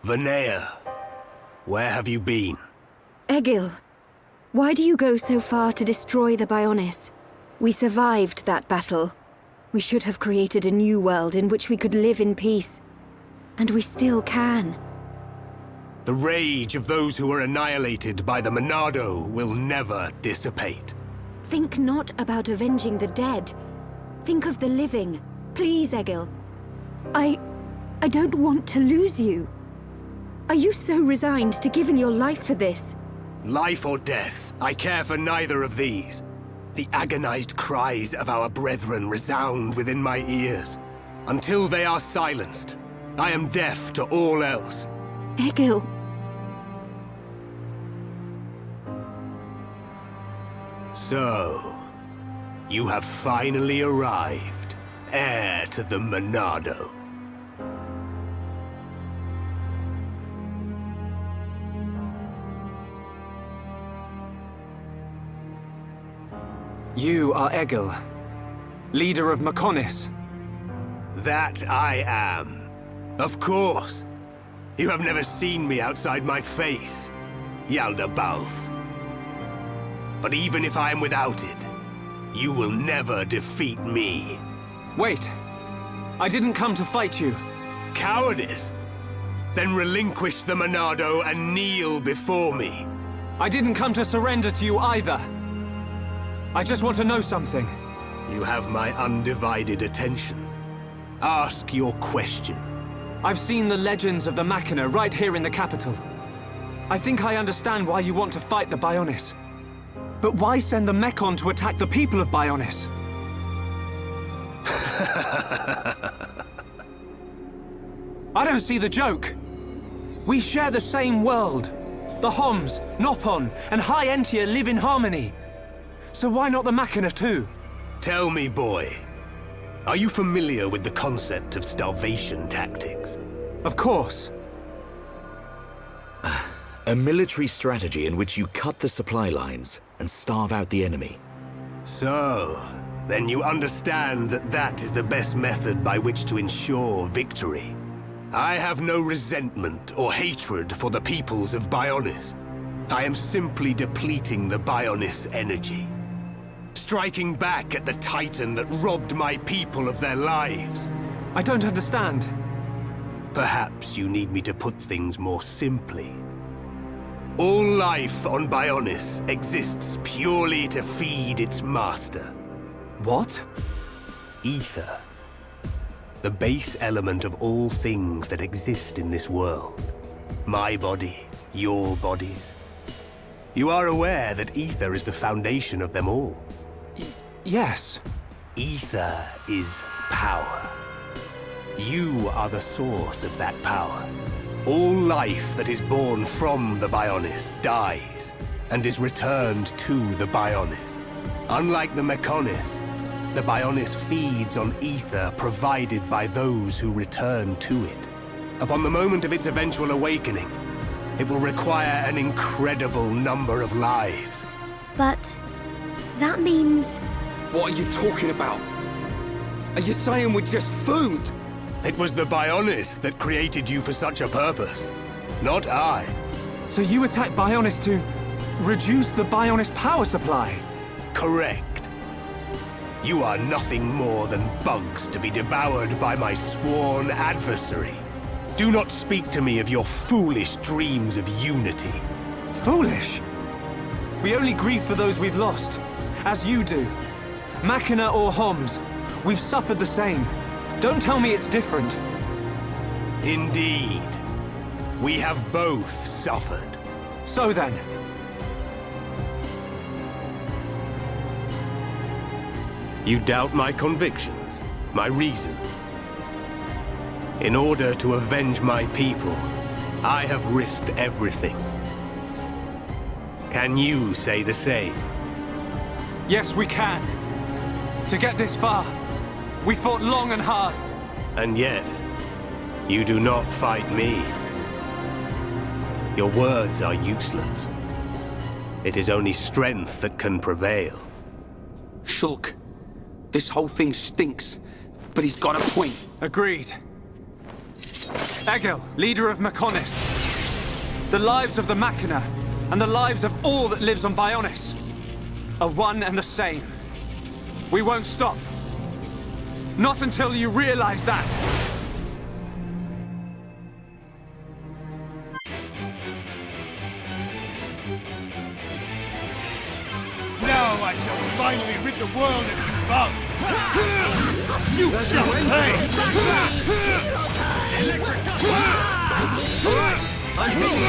Vanea, where have you been? Egil, why do you go so far to destroy the Bionis? We survived that battle. We should have created a new world in which we could live in peace. And we still can. The rage of those who were annihilated by the Monado will never dissipate. Think not about avenging the dead. Think of the living. Please, Egil. I don't want to lose you. Are you so resigned to giving your life for this? Life or death, I care for neither of these. The agonized cries of our brethren resound within my ears. Until they are silenced, I am deaf to all else. Egil. So, you have finally arrived, heir to the Monado. You are Egil, leader of Mechonis. That I am. Of course. You have never seen me outside my face, Yaldabaoth. But even if I am without it, you will never defeat me. Wait! I didn't come to fight you. Cowardice? Then relinquish the Monado and kneel before me. I didn't come to surrender to you either. I just want to know something. You have my undivided attention. Ask your question. I've seen the legends of the Machina right here in the capital. I think I understand why you want to fight the Bionis. But why send the Mechon to attack the people of Bionis? I don't see the joke. We share the same world. The Homs, Nopon, and High Entia live in harmony. So why not the Machina too? Tell me, boy. Are you familiar with the concept of starvation tactics? Of course. A military strategy in which you cut the supply lines and starve out the enemy. So, then you understand that that is the best method by which to ensure victory. I have no resentment or hatred for the peoples of Bionis. I am simply depleting the Bionis energy. Striking back at the Titan that robbed my people of their lives. I don't understand. Perhaps you need me to put things more simply. All life on Bionis exists purely to feed its master. What? Ether. The base element of all things that exist in this world. My body, your bodies. You are aware that ether is the foundation of them all. Yes. Ether is power. You are the source of that power. All life that is born from the Bionis dies, and is returned to the Bionis. Unlike the Mechonis, the Bionis feeds on ether provided by those who return to it. Upon the moment of its eventual awakening, it will require an incredible number of lives. But that means... What are you talking about? Are you saying we're just food? It was the Bionis that created you for such a purpose, not I. So you attack Bionis to reduce the Bionis power supply? Correct. You are nothing more than bugs to be devoured by my sworn adversary. Do not speak to me of your foolish dreams of unity. Foolish? We only grieve for those we've lost, as you do. Machina or Homs, we've suffered the same. Don't tell me it's different. Indeed. We have both suffered. So then. You doubt my convictions, my reasons. In order to avenge my people, I have risked everything. Can you say the same? Yes, we can. To get this far, we fought long and hard. And yet, you do not fight me. Your words are useless. It is only strength that can prevail. Shulk, this whole thing stinks, but he's got a point. Agreed. Egil, leader of Mechonis. The lives of the Machina, and the lives of all that lives on Bionis, are one and the same. We won't stop. Not until you realize that. Now I shall finally rid the world of you bugs! You shall pay! Alright, I'm feeling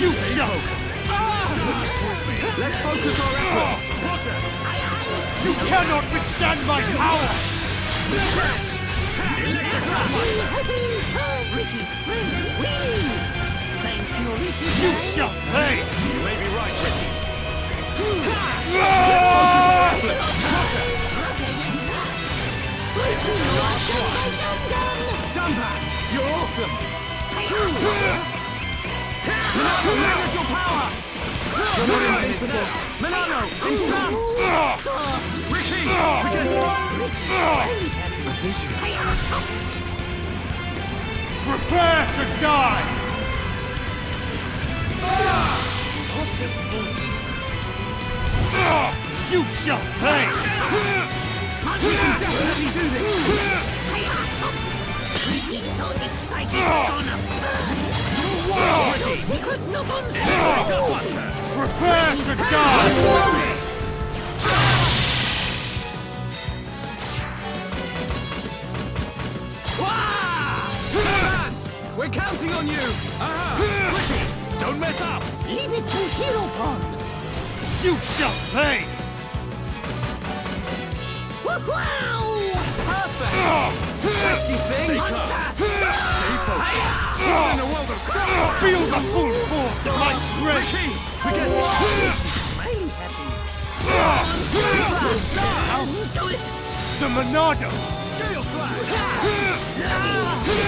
You shall! Let's focus our efforts. You cannot withstand my power! Ricky's friends win! Thank you, Ricky. You shall pay! You may be right, Ricky. Dumbat, you're awesome. Minano, where's your power? You're not invincible. Minano, enchant! Ricky, we get a vision. Prepare to die! You shall pay! You can definitely do this. Ricky's so excited, gonna burn! Secret Nobun's Prepare to die! We're counting on you! Ricky, don't mess up! Leave it to Hero Pond! You shall pay! Wow! Perfect! Tasty thing! Stay focused! Even in a world of struggle! Feel the full force of my strength! Ricky, forget it! Smiley happy! Do it! The Monado! Gale Slash!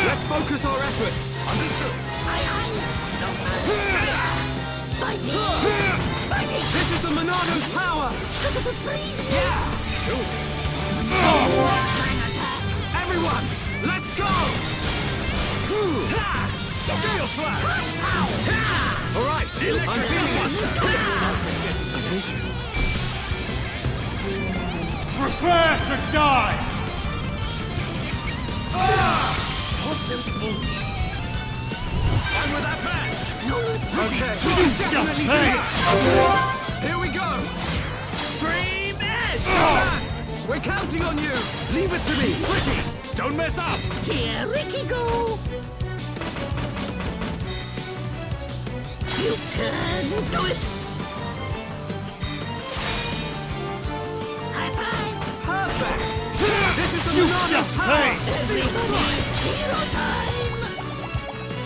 Let's focus our efforts! Understood! Fighting! This is the Monado's power! Yeah! Everyone, let's go! Gale Slash! All right, I'm feeling this. A vision. Prepare to die! I'm with that match! Okay, You shall pay! here we go! Stream Edge! We're counting on you! Leave it to me! Ricky, don't mess up! Here Ricky go! You can do it! High five! Perfect! This is the You Monado's shall power! pay! Everybody, hero time!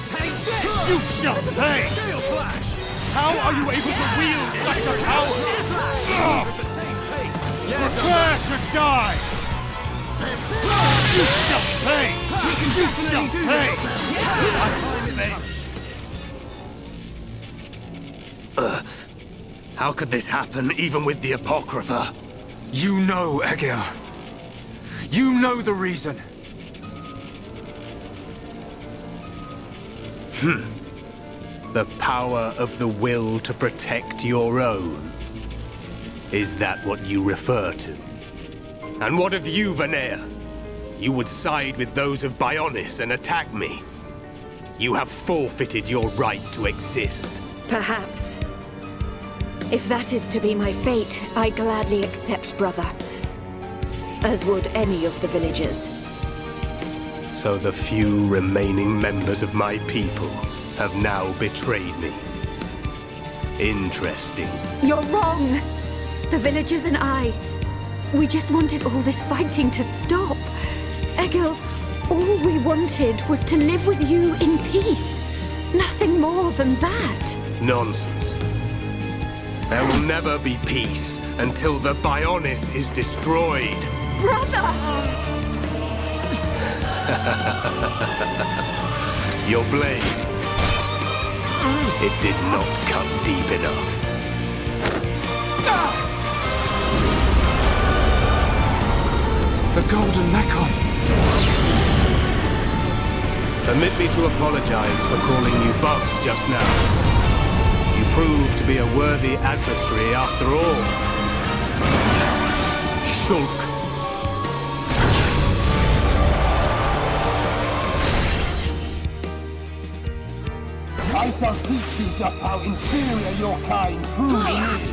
Take this! You shall pay! Gale Flash! How are you able to wield such a power? At the same pace! Prepare to die! You shall pay! You shall pay! How could this happen, even with the Apocrypha? You know, Egil. You know the reason. The power of the will to protect your own. Is that what you refer to? And what of you, Vanea? You would side with those of Bionis and attack me. You have forfeited your right to exist. Perhaps. If that is to be my fate, I gladly accept, brother. As would any of the villagers. So the few remaining members of my people have now betrayed me. Interesting. You're wrong! The villagers and I, we just wanted all this fighting to stop. Egil, all we wanted was to live with you in peace. Nothing more than that. Nonsense. There will never be peace until the Bionis is destroyed. Brother! Your blade. It did not come deep enough. The golden Mechon. Permit me to apologize for calling you bugs just now. You proved to be a worthy adversary after all. Shulk. I shall teach you just how inferior your kind truly is.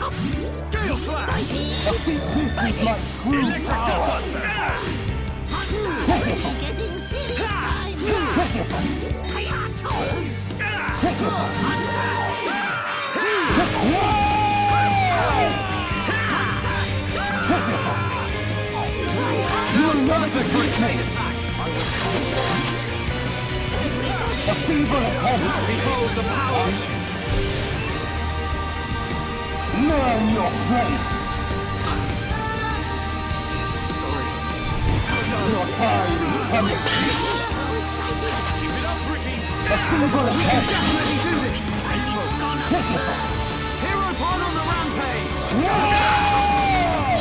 Gale Slash! Defeat this is my true power. Getting serious time! You will never defeat me! The feeble attempt! Behold the power! Learn your fate! Sorry. Your time is coming! Keep it up, Ricky! The feeble attempt! Definitely do this! Hero pod on the rampage!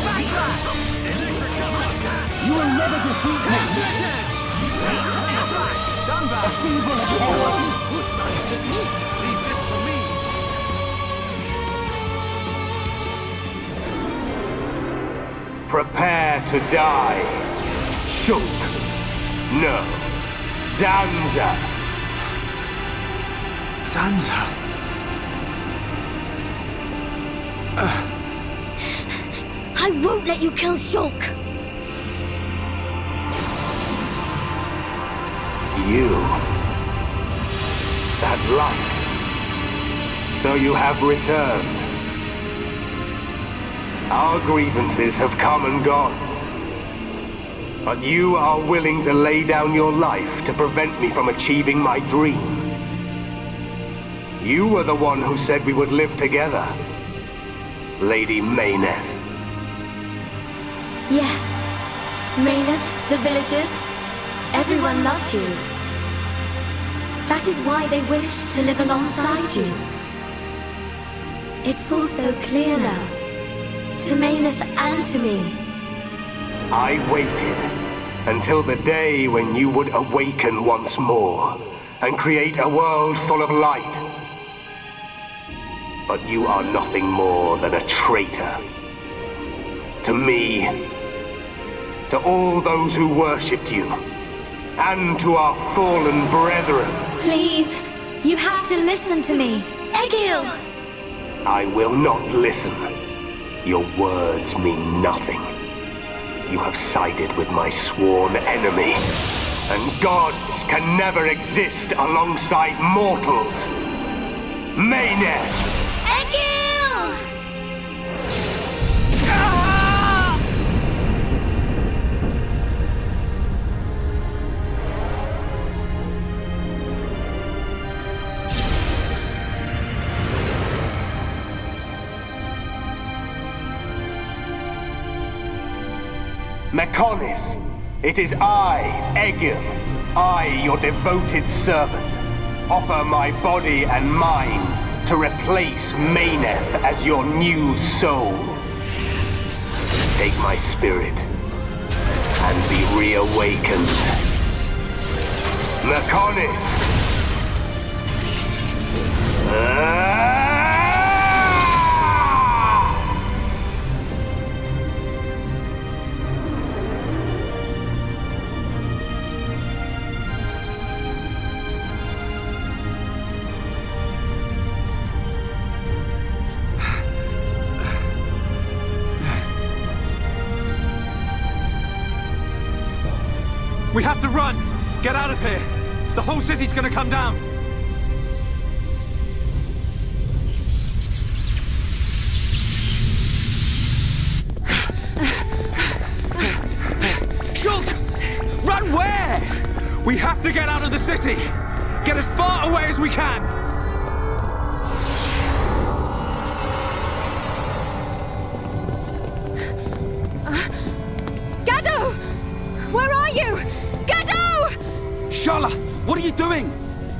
Backlash! Electric Gunbuster! You will never defeat me! Flash! Done The that! feeble attempt! Leave this to me! Prepare to die. Shulk. No. Zanza. Sansa! I won't let you kill Shulk! You. That light. So you have returned. Our grievances have come and gone. But you are willing to lay down your life to prevent me from achieving my dream. You were the one who said we would live together, Lady Mayneth. Yes. Mayneth, the villagers, everyone loved you. That is why they wished to live alongside you. It's all so clear now. To Mayneth and to me. I waited until the day when you would awaken once more and create a world full of light. But you are nothing more than a traitor. To me, to all those who worshipped you, and to our fallen brethren. Please, you have to listen to me. Egil! I will not listen. Your words mean nothing. You have sided with my sworn enemy, and gods can never exist alongside mortals. Mayneth! Egil! Mechonis, it is I, Egil, I, your devoted servant, offer my body and mind to replace Mayneth as your new soul. Take my spirit and be reawakened. Mechonis! We have to run! Get out of here! The whole city's gonna come down! Shulk! Run where? We have to get out of the city! Get as far away as we can! Gado! Where are you? Gado! Shala, what are you doing?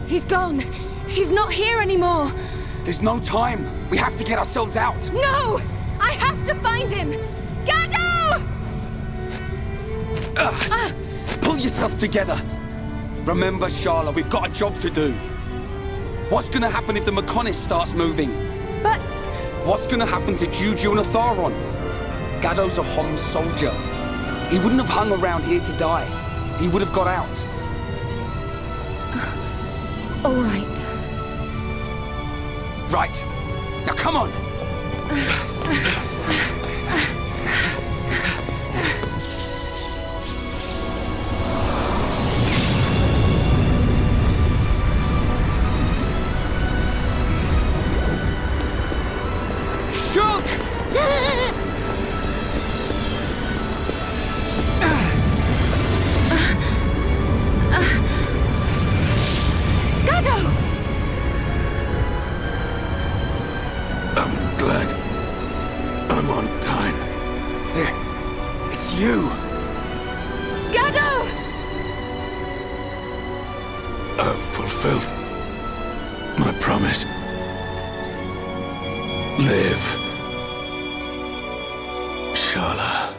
He's gone. He's not here anymore. There's no time. We have to get ourselves out. No! I have to find him! Gado! Pull Pull yourself together. Remember, Sharla, we've got a job to do. What's gonna happen if the Mechonis starts moving? But... What's gonna happen to Juju and Atharon? Gado's a Homs soldier. He wouldn't have hung around here to die. He would have got out. all right. Right. Now come on! Shulk! Gado! I'm glad I'm on time. Here, it's you! Gado! I've fulfilled my promise. Live, Sharla.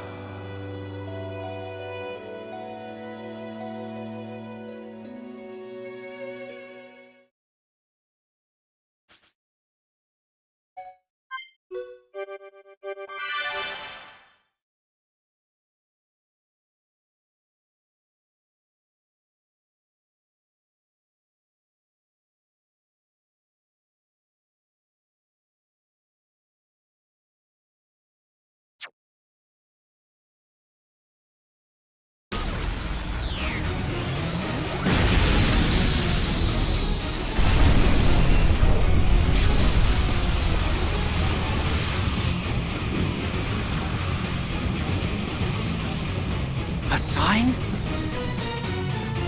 A sign?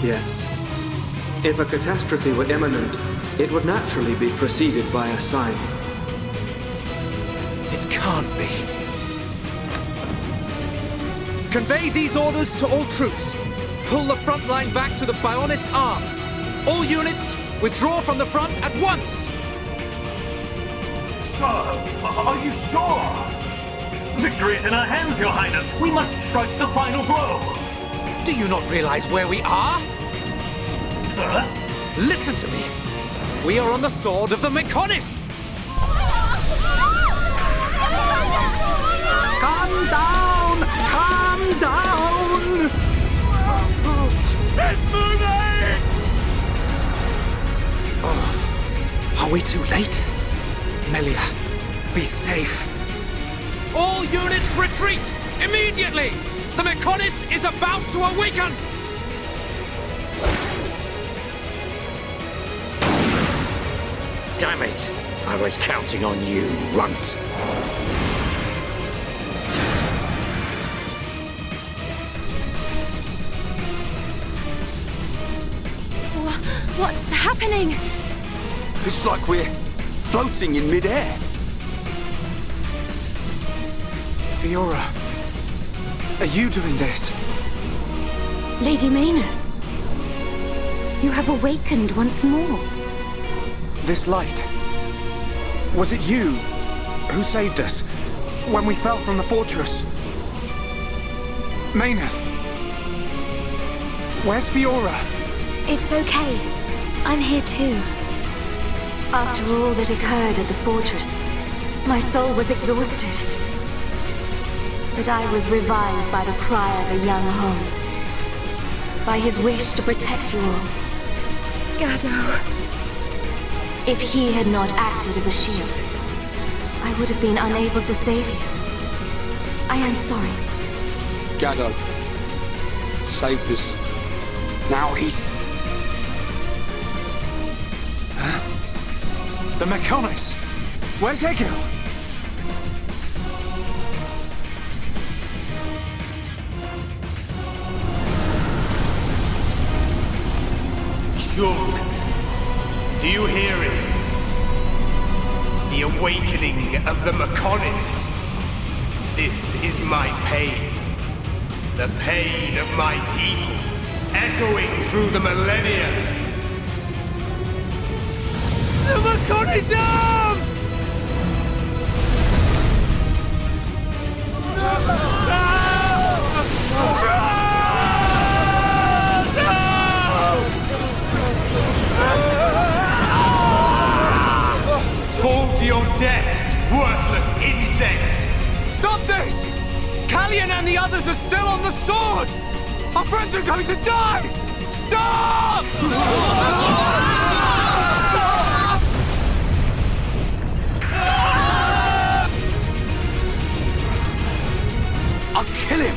Yes. If a catastrophe were imminent, it would naturally be preceded by a sign. It can't be. Convey these orders to all troops. Pull the front line back to the Bionis arm. All units, withdraw from the front at once! Sir, are you sure? Victory is in our hands, Your Highness. We must strike the final blow. Do you not realize where we are? Sir? Listen to me. We are on the sword of the Mechonis! Calm down! Calm down! It's moving! Are we too late? Melia, be safe. All units retreat! Immediately! The Mechonis is about to awaken! Damn it! I was counting on you, runt. What's happening? It's like we're floating in midair. Fiora, are you doing this? Lady Mayneth, you have awakened once more. This light? Was it you who saved us when we fell from the fortress? Mayneth, where's Fiora? It's okay. I'm here too. After all that occurred at the fortress, my soul was exhausted. But I was revived by the cry of a young Holmes. By his wish to protect you all. Gado. If he had not acted as a shield, I would have been unable to save you. I am sorry. Gado saved us. Now he's... The Mechonis! Where's Egil? Shulk, do you hear it? The awakening of the Mechonis. This is my pain. The pain of my people, echoing through the millennia. The Mechonis arm! are still on the sword! Our friends are going to die! Stop! I'll kill him!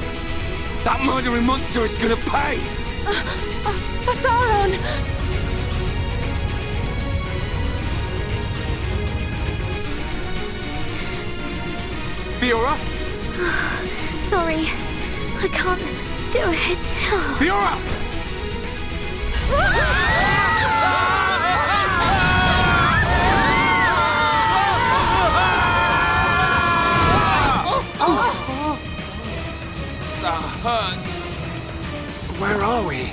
That murdering monster is gonna pay! Atharon! Fiora? Sorry, I can't do it. Fiora! That hurts. Where are we?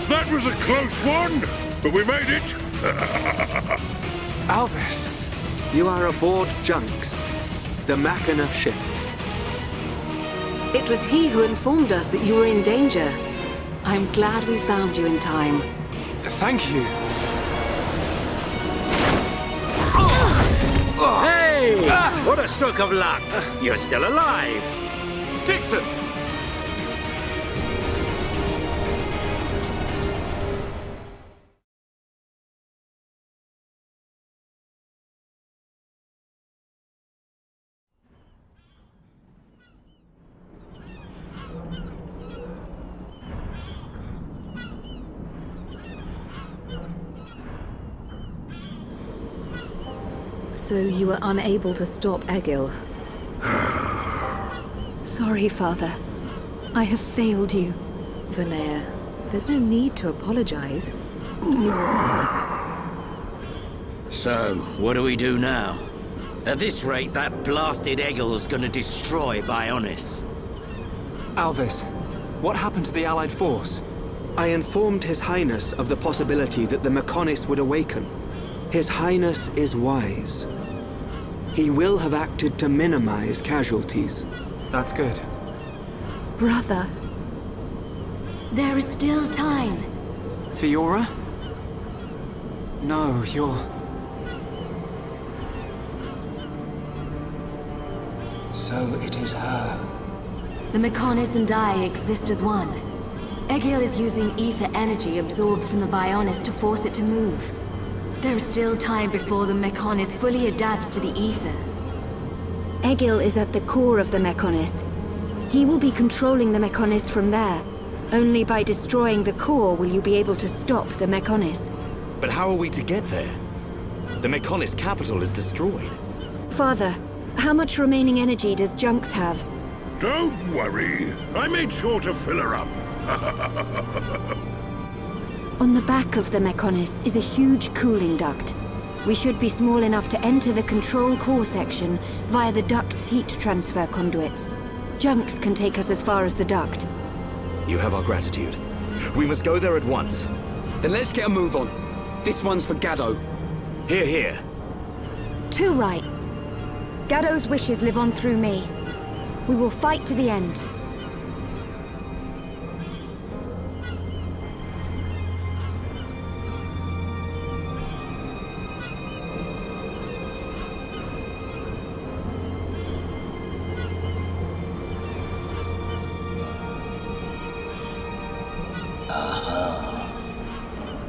That was a close one, but we made it. Alvis. You are aboard Junks, the Machina ship. It was he who informed us that you were in danger. I'm glad we found you in time. Thank you. Hey! What a stroke of luck! You're still alive! Dixon! So you were unable to stop Egil. Sorry, Father. I have failed you. Vanea, there's no need to apologize. So, what do we do now? At this rate, that blasted Egil's gonna destroy Bionis. Alvis, what happened to the Allied force? I informed His Highness of the possibility that the Mechonis would awaken. His Highness is wise. He will have acted to minimize casualties. That's good. Brother. There is still time. Fiora? No, you're... So it is her. The Mechonis and I exist as one. Egil is using ether energy absorbed from the Bionis to force it to move. There is still time before the Mechonis fully adapts to the ether. Egil is at the core of the Mechonis. He will be controlling the Mechonis from there. Only by destroying the core will you be able to stop the Mechonis. But how are we to get there? The Mechonis capital is destroyed. Father, how much remaining energy does Junks have? Don't worry. I made sure to fill her up. On the back of the Mechonis is a huge cooling duct. We should be small enough to enter the control core section via the duct's heat transfer conduits. Junks can take us as far as the duct. You have our gratitude. We must go there at once. Then let's get a move on. This one's for Gado. Here, here. Too right. Gado's wishes live on through me. We will fight to the end.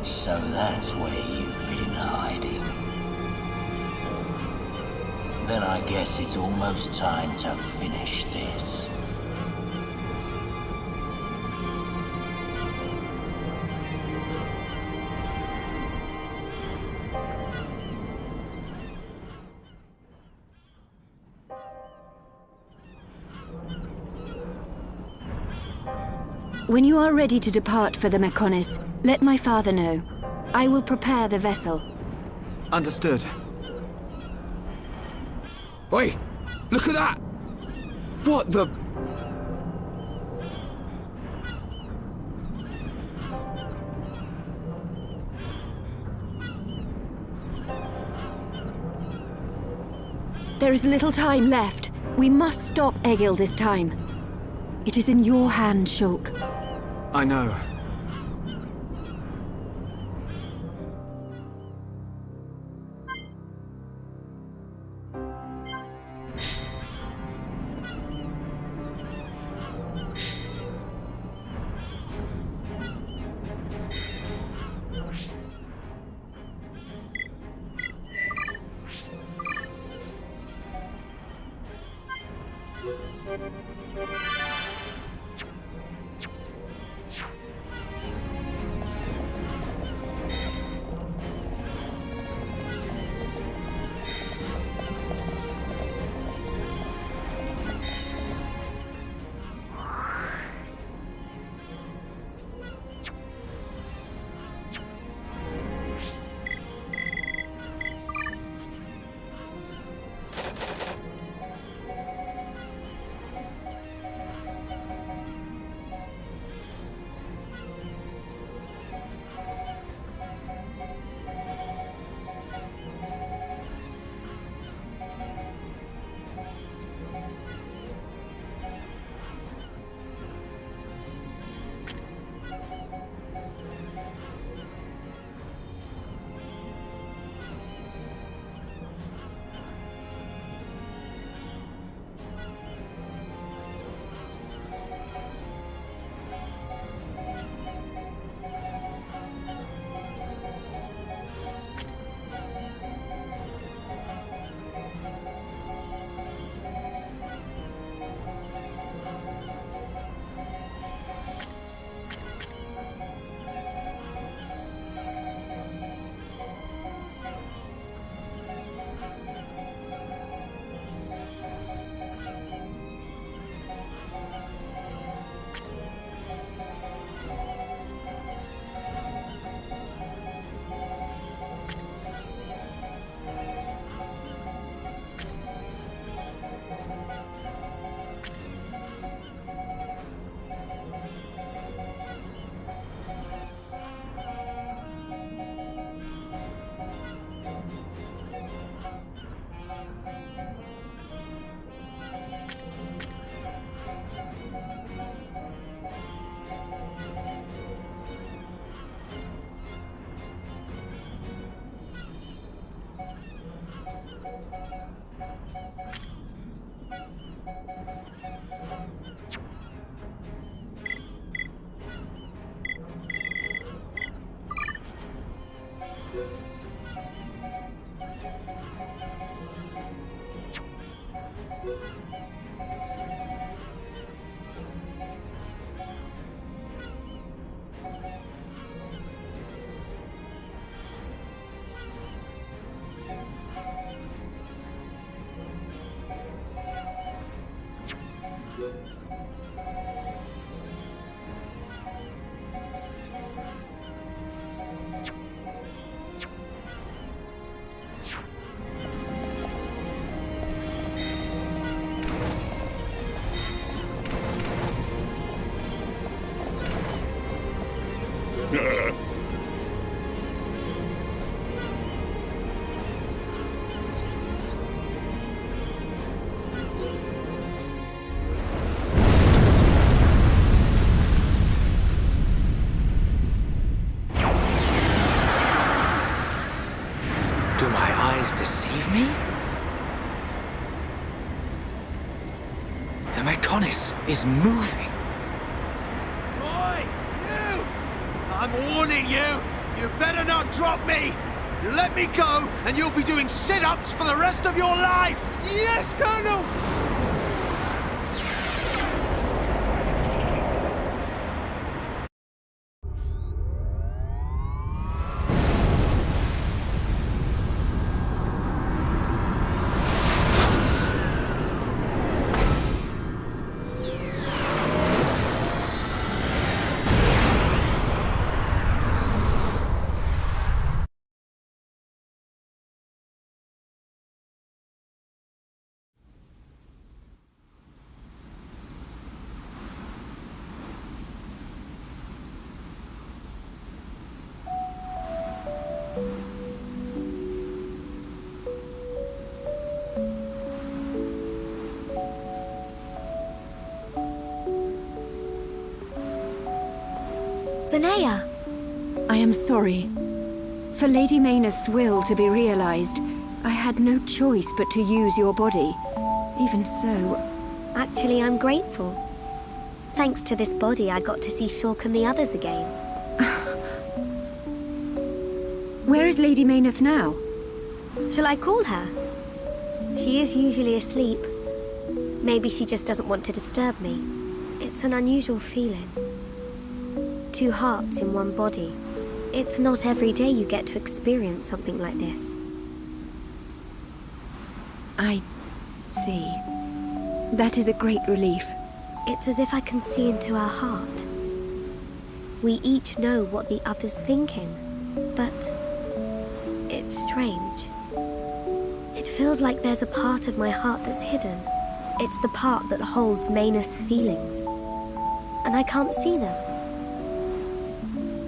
So that's where you've been hiding. Then I guess it's almost time to finish this. When you are ready to depart for the Mechonis, let my father know. I will prepare the vessel. Understood. Oi! Look at that! What the... There is little time left. We must stop Egil this time. It is in your hand, Shulk. I know. Do my eyes deceive me? The Mechonis is moving. Oi, you! I'm warning you! You better not drop me! You let me go, and you'll be doing sit-ups for the rest of your life! Yes, Colonel! Linnea! I am sorry. For Lady Mayneth's will to be realized, I had no choice but to use your body. Even so... Actually, I'm grateful. Thanks to this body, I got to see Shulk and the others again. Where is Lady Mayneth now? Shall I call her? She is usually asleep. Maybe she just doesn't want to disturb me. It's an unusual feeling. 2 hearts in one body. It's not every day you get to experience something like this. I see. That is a great relief. It's as if I can see into our heart. We each know what the other's thinking, but it's strange. It feels like there's a part of my heart that's hidden. It's the part that holds Mayneth's feelings, and I can't see them.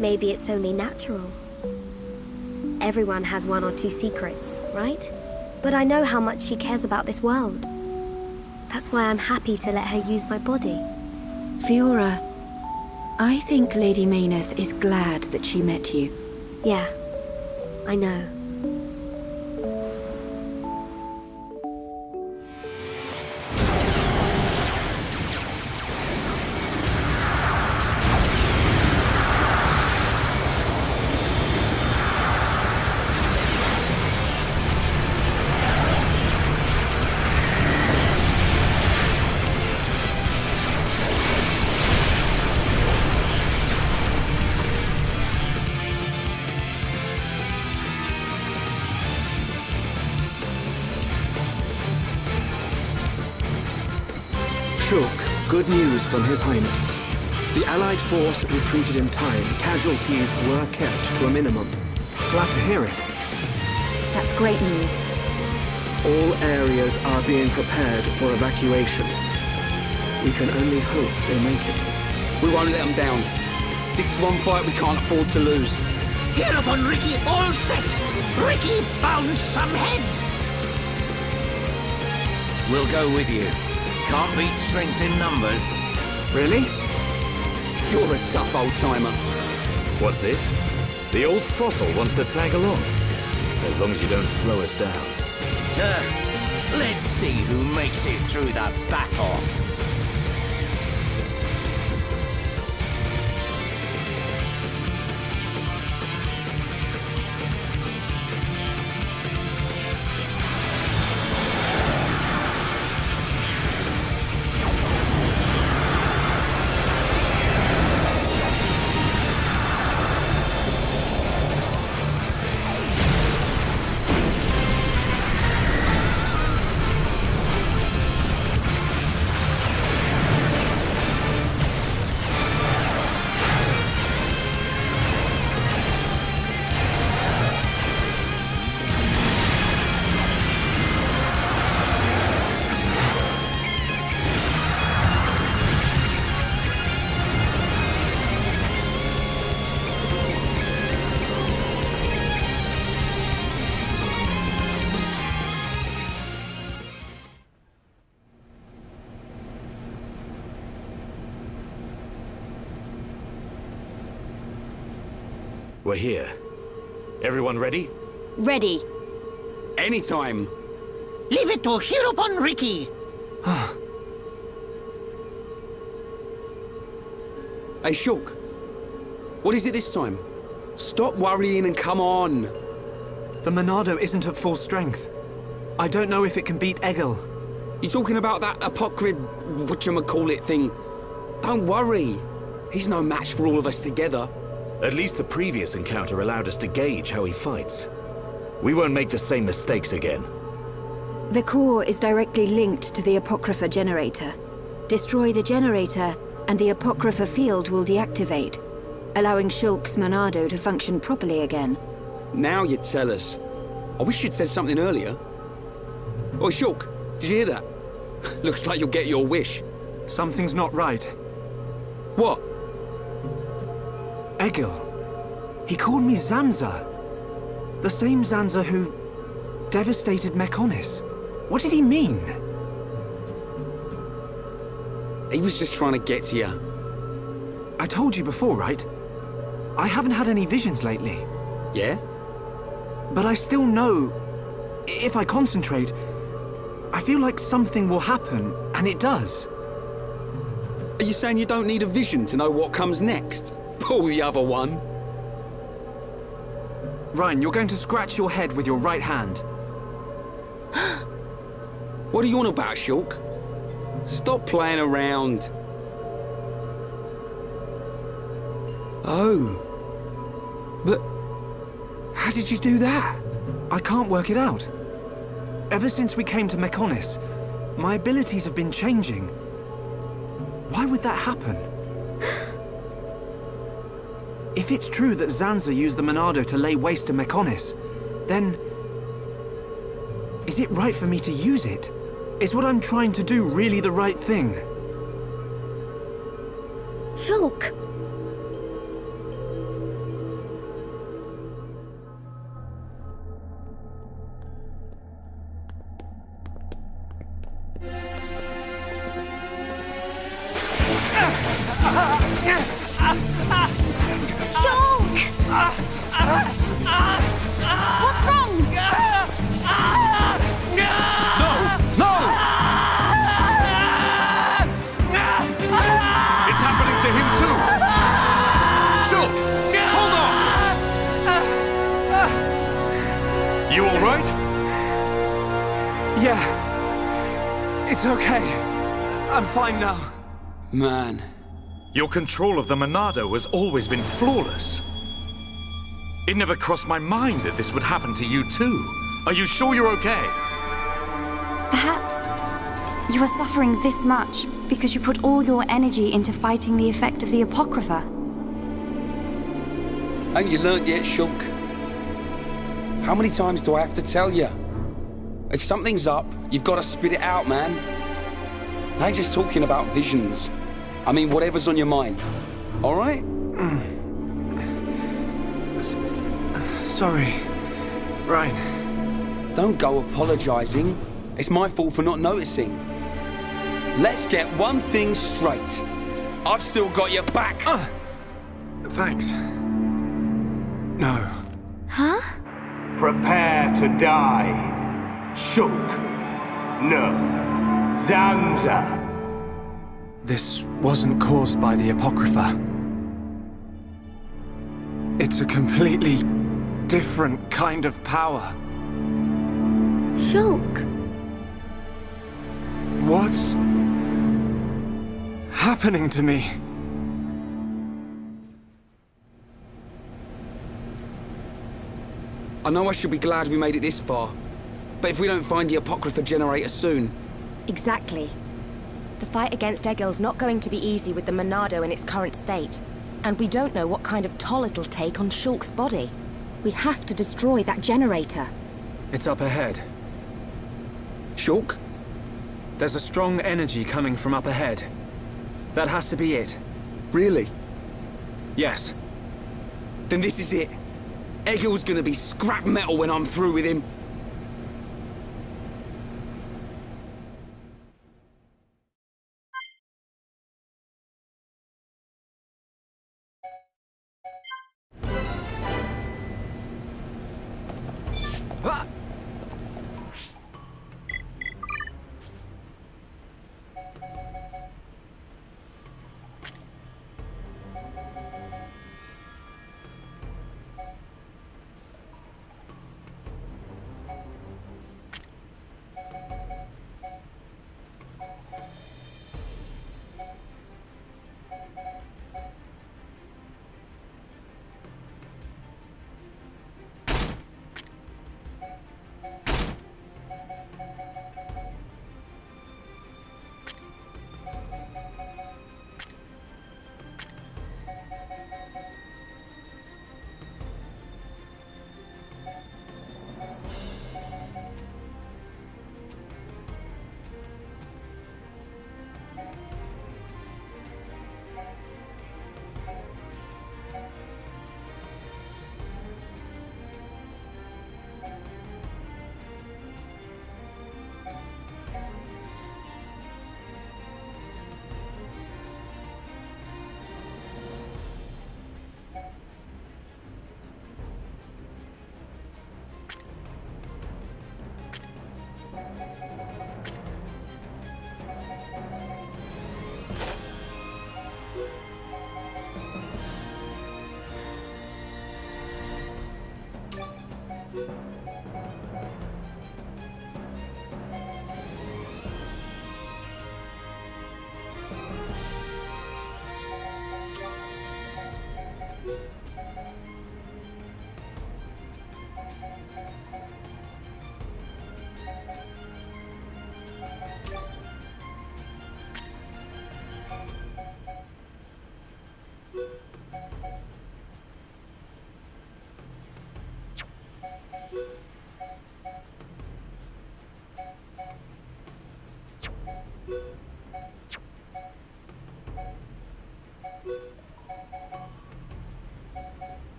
Maybe it's only natural. Everyone has 1 or 2 secrets, right? But I know how much she cares about this world. That's why I'm happy to let her use my body. Fiora, I think Lady Mayneth is glad that she met you. Yeah, I know. Shulk, good news from His Highness. The Allied force retreated in time. Casualties were kept to a minimum. Glad to hear it. That's great news. All areas are being prepared for evacuation. We can only hope they make it. We won't let them down. This is one fight we can't afford to lose. Hereupon, Ricky, all set! Ricky found some heads! We'll go with you. Can't beat strength in numbers. Really? You're a tough old-timer. What's this? The old fossil wants to tag along. As long as you don't slow us down. Let's see who makes it through the battle. We're here. Everyone ready? Ready. Anytime. Leave it to Hirobon Ricky. Hey, Shulk. What is it this time? Stop worrying and come on. The Monado isn't at full strength. I don't know if it can beat Egil. You talking about that apocryph, whatchamacallit thing? Don't worry. He's no match for all of us together. At least the previous encounter allowed us to gauge how he fights. We won't make the same mistakes again. The core is directly linked to the Apocrypha generator. Destroy the generator, and the Apocrypha field will deactivate, allowing Shulk's Monado to function properly again. Now you tell us. I wish you'd said something earlier. Oh, Shulk, did you hear that? Looks like you'll get your wish. Something's not right. What? Egil. He called me Zanza. The same Zanza who devastated Mechonis. What did he mean? He was just trying to get to you. I told you before, right? I haven't had any visions lately. Yeah? But I still know, if I concentrate, I feel like something will happen, and it does. Are you saying you don't need a vision to know what comes next? Pull the other one. Ryan, you're going to scratch your head with your right hand. What are you on about, Shulk? Stop playing around. Oh. But how did you do that? I can't work it out. Ever since we came to Mechonis, my abilities have been changing. Why would that happen? If it's true that Zanza used the Monado to lay waste to Mechonis, then is it right for me to use it? Is what I'm trying to do really the right thing? Shulk! What's wrong? It's happening to him too! Shulk! Hold on! You all right? Yeah. It's okay. I'm fine now. Man. Your control of the Monado has always been flawless. It never crossed my mind that this would happen to you too. Are you sure you're okay? Perhaps you are suffering this much because you put all your energy into fighting the effect of the Apocrypha. Ain't you learnt yet, Shulk? How many times do I have to tell you? If something's up, you've got to spit it out, man. I ain't just talking about visions. I mean, whatever's on your mind. All right? Sorry, Ryan. Don't go apologizing. It's my fault for not noticing. Let's get one thing straight. I've still got your back. Thanks. No. Huh? Prepare to die. Shulk. No. Zanza. This wasn't caused by the Apocrypha. It's a completely different kind of power. Shulk. What's happening to me? I know I should be glad we made it this far, but if we don't find the Apocrypha generator soon... Exactly. The fight against Egil's not going to be easy with the Monado in its current state. And we don't know what kind of toll it'll take on Shulk's body. We have to destroy that generator. It's up ahead. Shulk? There's a strong energy coming from up ahead. That has to be it. Really? Yes. Then this is it. Egil's gonna be scrap metal when I'm through with him.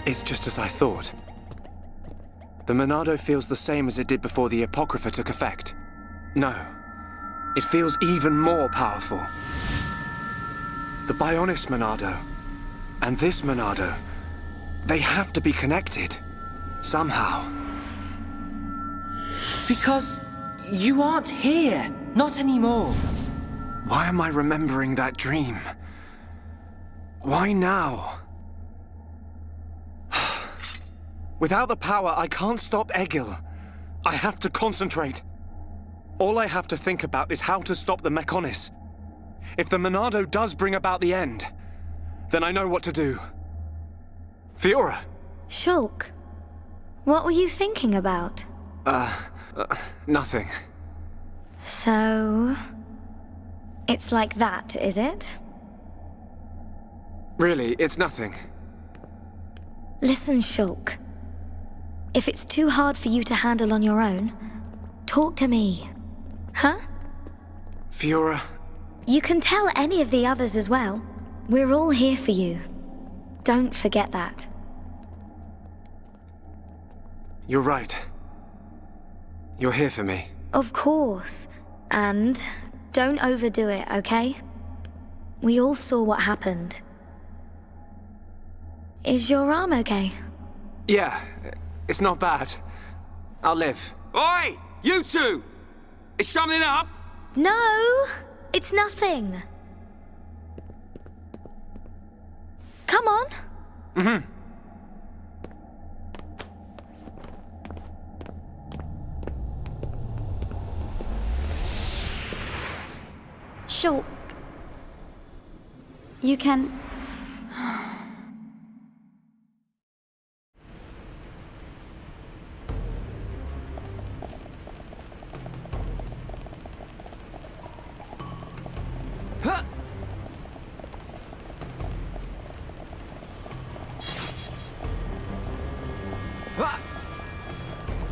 It's just as I thought. The Monado feels the same as it did before the Apocrypha took effect. No, it feels even more powerful. The Bionis Monado and this Monado, they have to be connected. Somehow. Because you aren't here. Not anymore. Why am I remembering that dream? Why now? Without the power, I can't stop Egil. I have to concentrate. All I have to think about is how to stop the Mechonis. If the Monado does bring about the end, then I know what to do. Fiora! Shulk, what were you thinking about? Nothing. So... it's like that, is it? Really, it's nothing. Listen, Shulk. If it's too hard for you to handle on your own, talk to me. Huh? Fiora... You can tell any of the others as well. We're all here for you. Don't forget that. You're right. You're here for me. Of course. And don't overdo it, okay? We all saw what happened. Is your arm okay? Yeah, it's not bad. I'll live. Oi! You two! Is something up? No! It's nothing. Come on. Mm-hmm. Shulk. You can...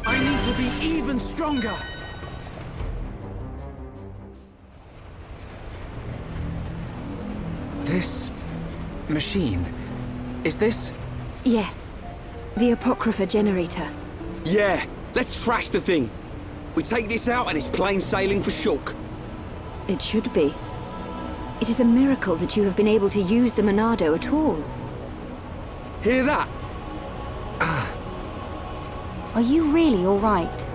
I need to be even stronger! This machine, is this? Yes. The Apocrypha generator. Yeah, let's trash the thing. We take this out and it's plain sailing for Shulk. It should be. It is a miracle that you have been able to use the Monado at all. Hear that? Are you really all right?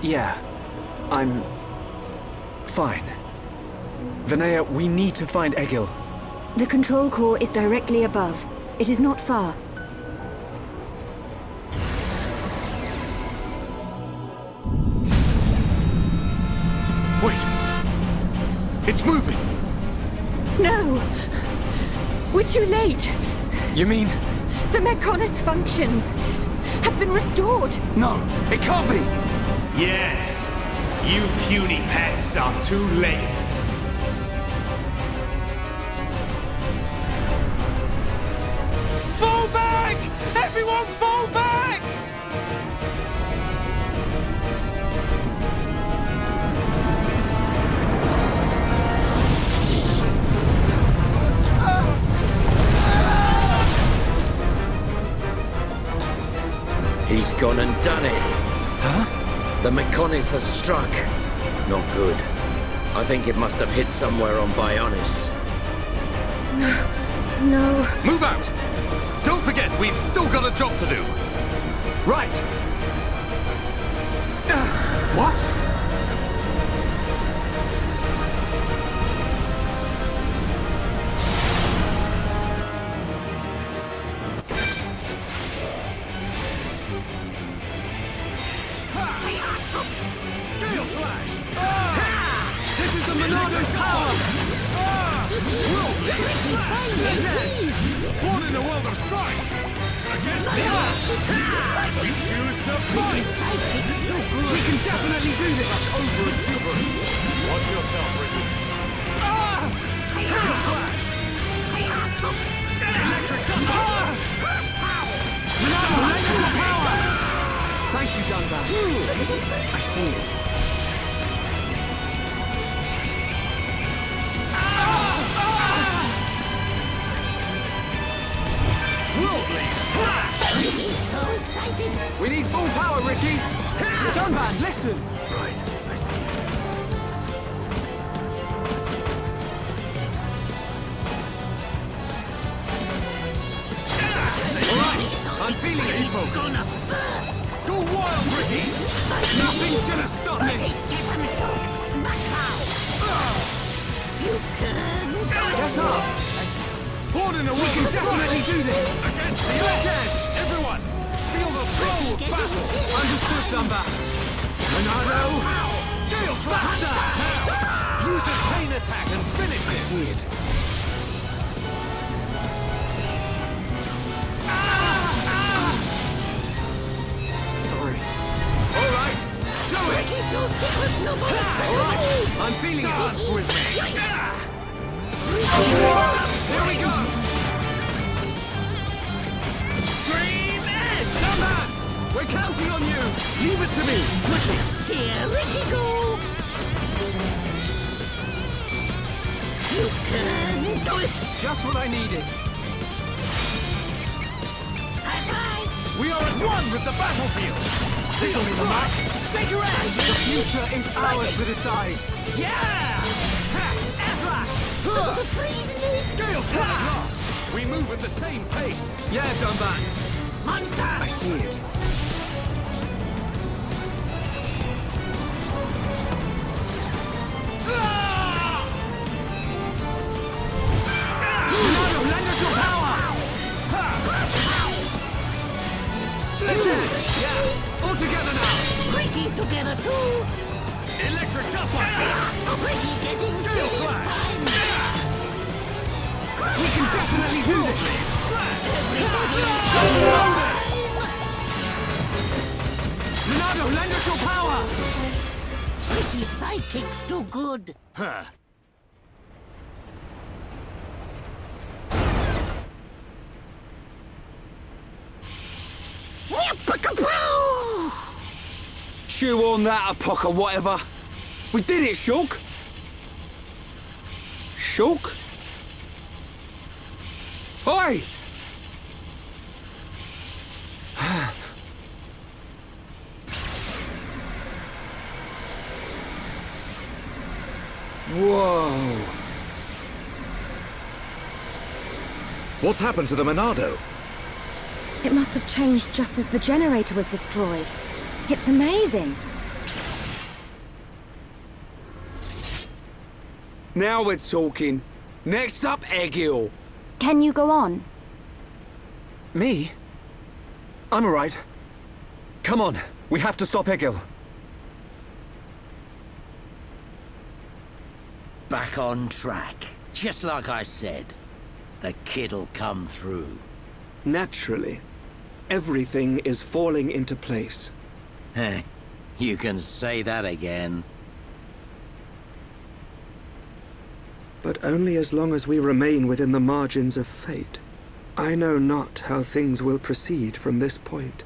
Yeah, I'm fine. Vinaya, we need to find Egil. The control core is directly above. It is not far. Wait! It's moving! No! We're too late! You mean? The Mechonis functions have been restored! No, it can't be! Yes! You puny pests are too late! Fall back! Everyone fall back! He's gone and done it. Huh? The Mechonis has struck. Not good. I think it must have hit somewhere on Bionis. No. Move out! Don't forget, we've still got a job to do. Right! What? This is the Monado's power! Born in a world of strife! Against the odds! We choose to fight! We can definitely do this! Over-exuberance! Watch yourself, Ricky. Hail Slash! Electric Duckbuster! Monado, lend us your power! Thank you, Dunbar. I see it. So excited! We need full power, Ricky! Dunbar, listen! Right, I see. Alright, I'm feeling it, folks. Go wild, Ricky! Nothing's gonna stop me! You can do Get up! Born in a world We can of strife! definitely do this! Against the odds! Everyone, feel the flow of battle! Understood, Dunbar. Monado! Gale Blaster! Use a chain attack and finish it! See it. Sorry. All right, do it! Alright, I'm feeling Dance it. with me! Here we go! Stream Edge! Come on! We're counting on you! Leave it to me! Quickly! Here, Ricky, go! You can do it! Just what I needed. High five! We are at one with the battlefield! Steel Strike! Shake your ass! The future is ours to decide. Yeah! Aslash! Gale Slash! We move at the same pace! Yeah, Dunbar. Monster! I see it. Monado, lend us your power! Yeah, all together now! Ricky together too! Electric Duckbuster! Ricky getting Gale serious Slash! time! We can definitely do this! Monado, lend us your power! Ricky's sidekick's too good! Huh. Chew on that, Apoc or whatever. We did it, Shulk. Shulk? Oi! Whoa! What's happened to the Monado? It must have changed just as the generator was destroyed. It's amazing. Now we're talking. Next up, Egil. Can you go on? Me? I'm alright. Come on, we have to stop Egil. Back on track. Just like I said. The kid'll come through. Naturally. Everything is falling into place. Heh, you can say that again. But only as long as we remain within the margins of fate. I know not how things will proceed from this point.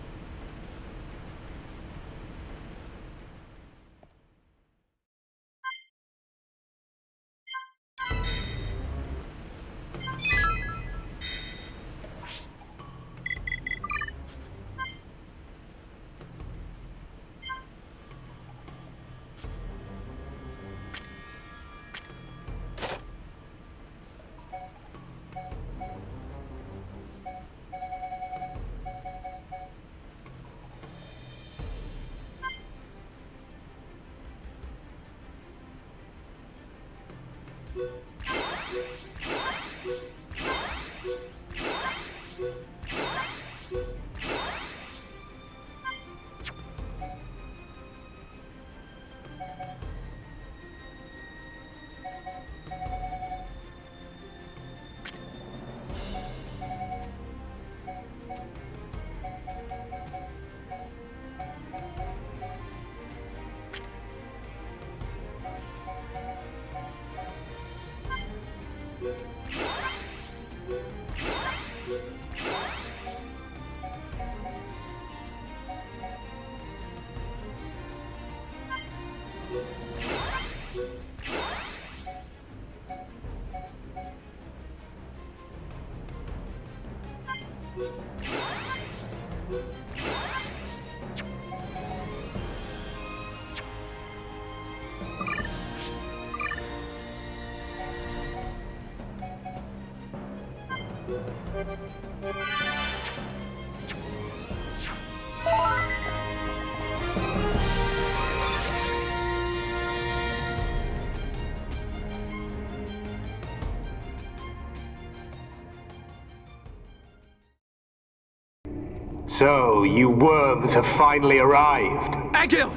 So, you worms have finally arrived. Egil!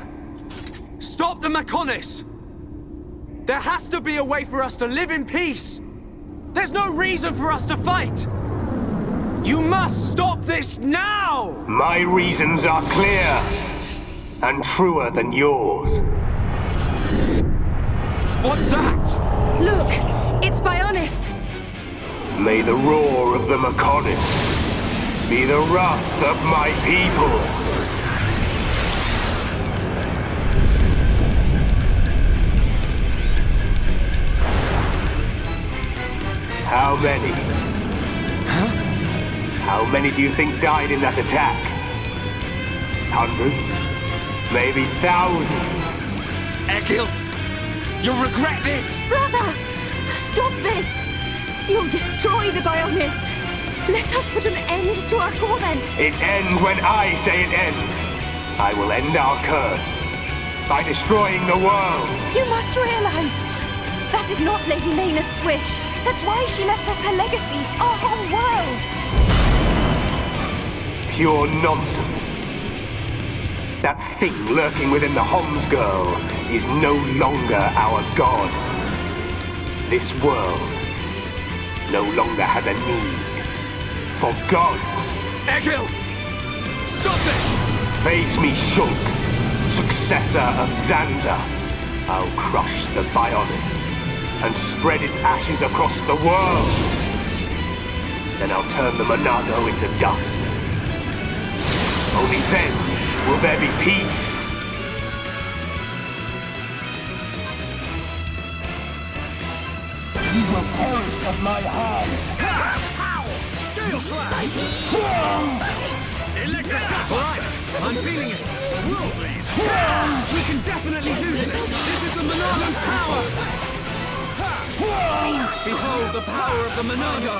Stop the Mechonis! There has to be a way for us to live in peace! There's no reason for us to fight! You must stop this now! My reasons are clear, and truer than yours. What's that? Look! It's Bionis! May the roar of the Mechonis be the wrath of my people! How many? Huh? How many do you think died in that attack? Hundreds? Maybe thousands? Egil! You'll regret this! Brother! Stop this! You'll destroy the Bionis! Let us put an end to our torment! It ends when I say it ends! I will end our curse by destroying the world! You must realize that is not Lady Maynard's wish. That's why she left us her legacy, our whole world! Pure nonsense. That thing lurking within the Homs girl is no longer our god. This world no longer has a need for gods. Egil! Stop this! Face me, Shulk, successor of Xanza. I'll crush the Bionis and spread its ashes across the world. Then I'll turn the Monado into dust. Only then will there be peace. You will perish at my hand. Gale Slash! Electric Dust! Alright, I'm feeling it. We can definitely do this. This is the Monado's power. Behold the power of the Monado.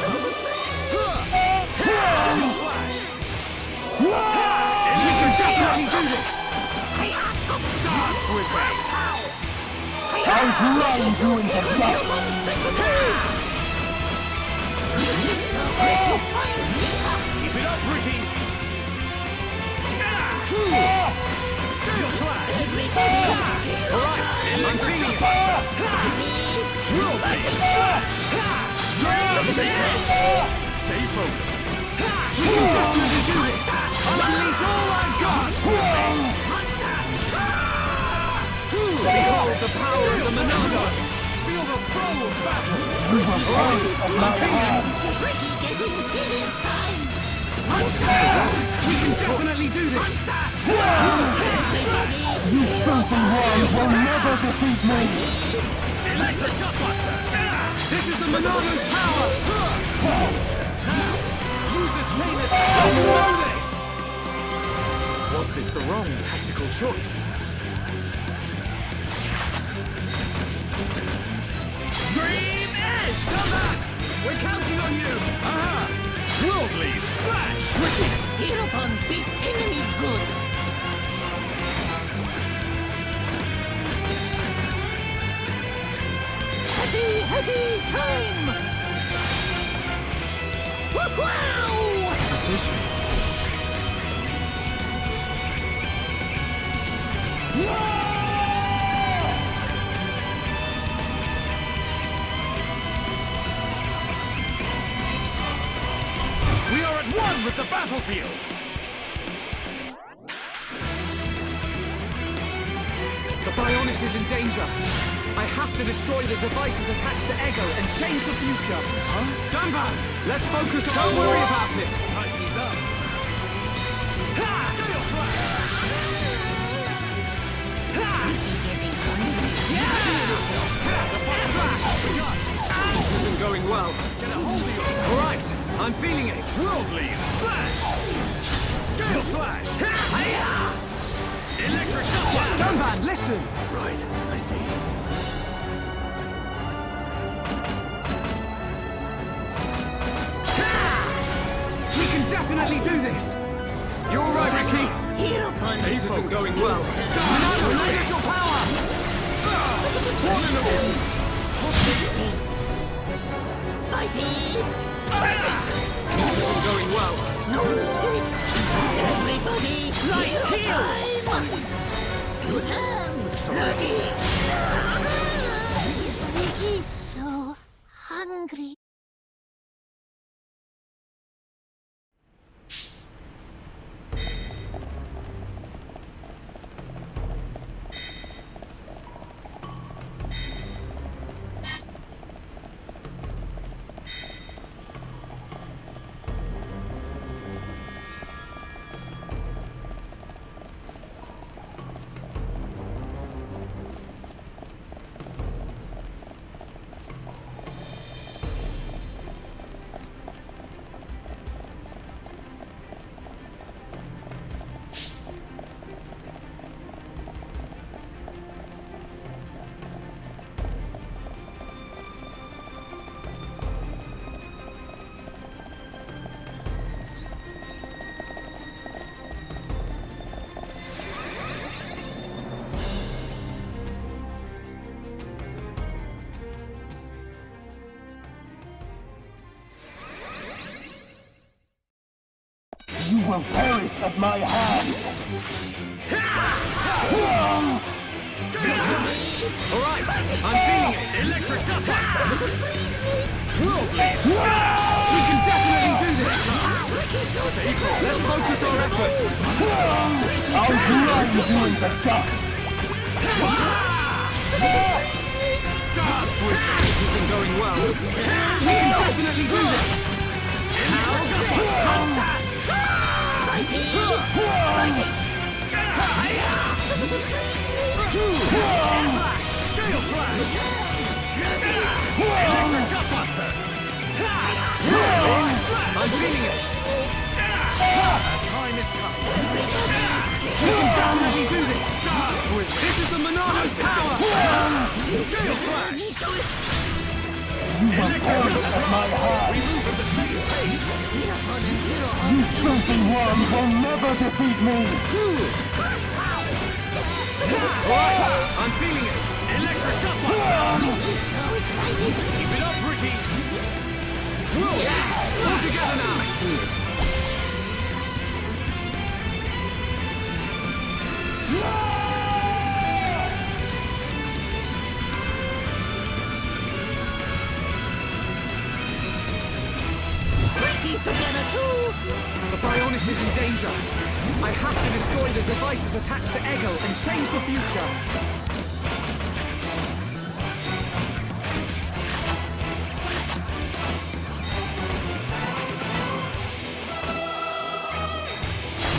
We can definitely do this. Dance with us. I'll drown you in the dust. Keep it up, Ricky. Gale Slash. Alright, I'm feeling it. Stay focused. We can definitely do this. Unleash all I've got. Behold the power of the Monado. Feel the flow of battle. Alright, I'm feeling it. We can definitely do this. You filthy worms will never defeat me. Electric Dustbuster. This is the Monado's power. Use the chain attack. You know this. Was this the wrong tactical choice? Dream Edge! Come back! We're counting on you! Aha! Worldly Slash! Ricky! Hit upon big enemy good. Heavy time! Wow! We are at one with the battlefield! The Bionis is in danger. I have to destroy the devices attached to Ego and change the future. Huh? Dunban, let's focus on... Don't worry about it. Nicely done. Ha! Gale Slash! Ha! Yeah! The fire slash has begun. This isn't going well. Get a hold of yourself. All right, I'm feeling it. Worldly Slash! Gale Slash! Ha! Electric Dustbuster! Dunban, listen! Right, I see. We can definitely do this! You're all right, Ricky? This isn't going well. Monado, release your power! One in all! This isn't going well. No sweet! Everybody, right here! Ricky's so hungry. You will perish at my hand. Alright, I'm feeling it. Electric Dustbuster! We can definitely do this! Let's focus our efforts! I'll grind you in the dust. Dance with me! This isn't going well. We can definitely do this! Electric Dustbuster! Gale Slash! Electric this cup. We can definitely do this. Dance with me. This is the Monado's power. Gale Flash. At my heart. We move at the same pace. You filthy worms will never defeat me. Alright, I'm feeling it. Electric Gut Buster. Keep it up, Ricky. Whoa, all together now. I see it. Together too! The Bionis is in danger. I have to destroy the devices attached to Egil and change the future.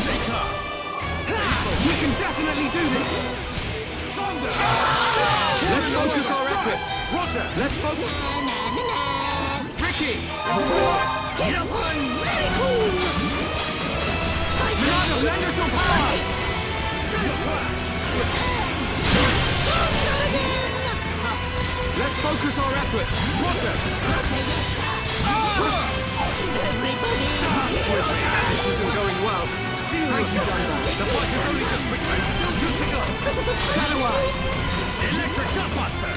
Stay calm. We can definitely do this. Thunder! Let's focus our efforts. Roger, let's focus. Ricky! Get up on very cool! Monado, lend us your power! Let's focus our efforts! Roger! Everybody! This isn't going well. Steel has done that. The fight has only just begun. Still good to go. Shadow Eye! Electric Gut Buster!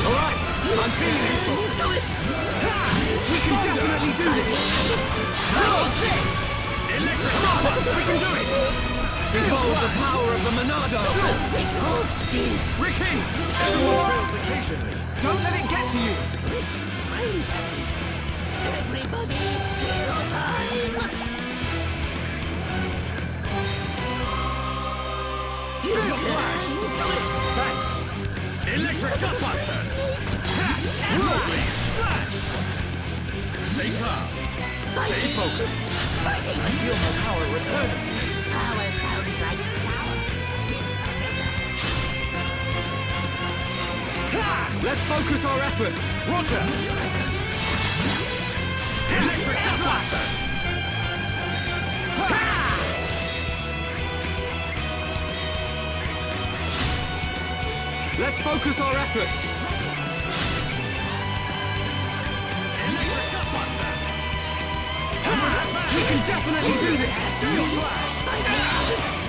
Alright, I'm feeling it. We can definitely do this! How's this? Electric Gut Buster! We can do it! Behold the power of the Monado! Hold still! Ricky! Everyone fails occasionally. Don't let it get to you! Everybody, hero time! Steel Flash! Thanks! Electric Gut Buster! Flash! Stay calm. Stay focused. I feel my power returning to me. Power sounds like sour. Let's focus our efforts. Roger! Electric Gut Buster! Let's focus our efforts. Electric Gut Buster! We can definitely do this! Steel Flash!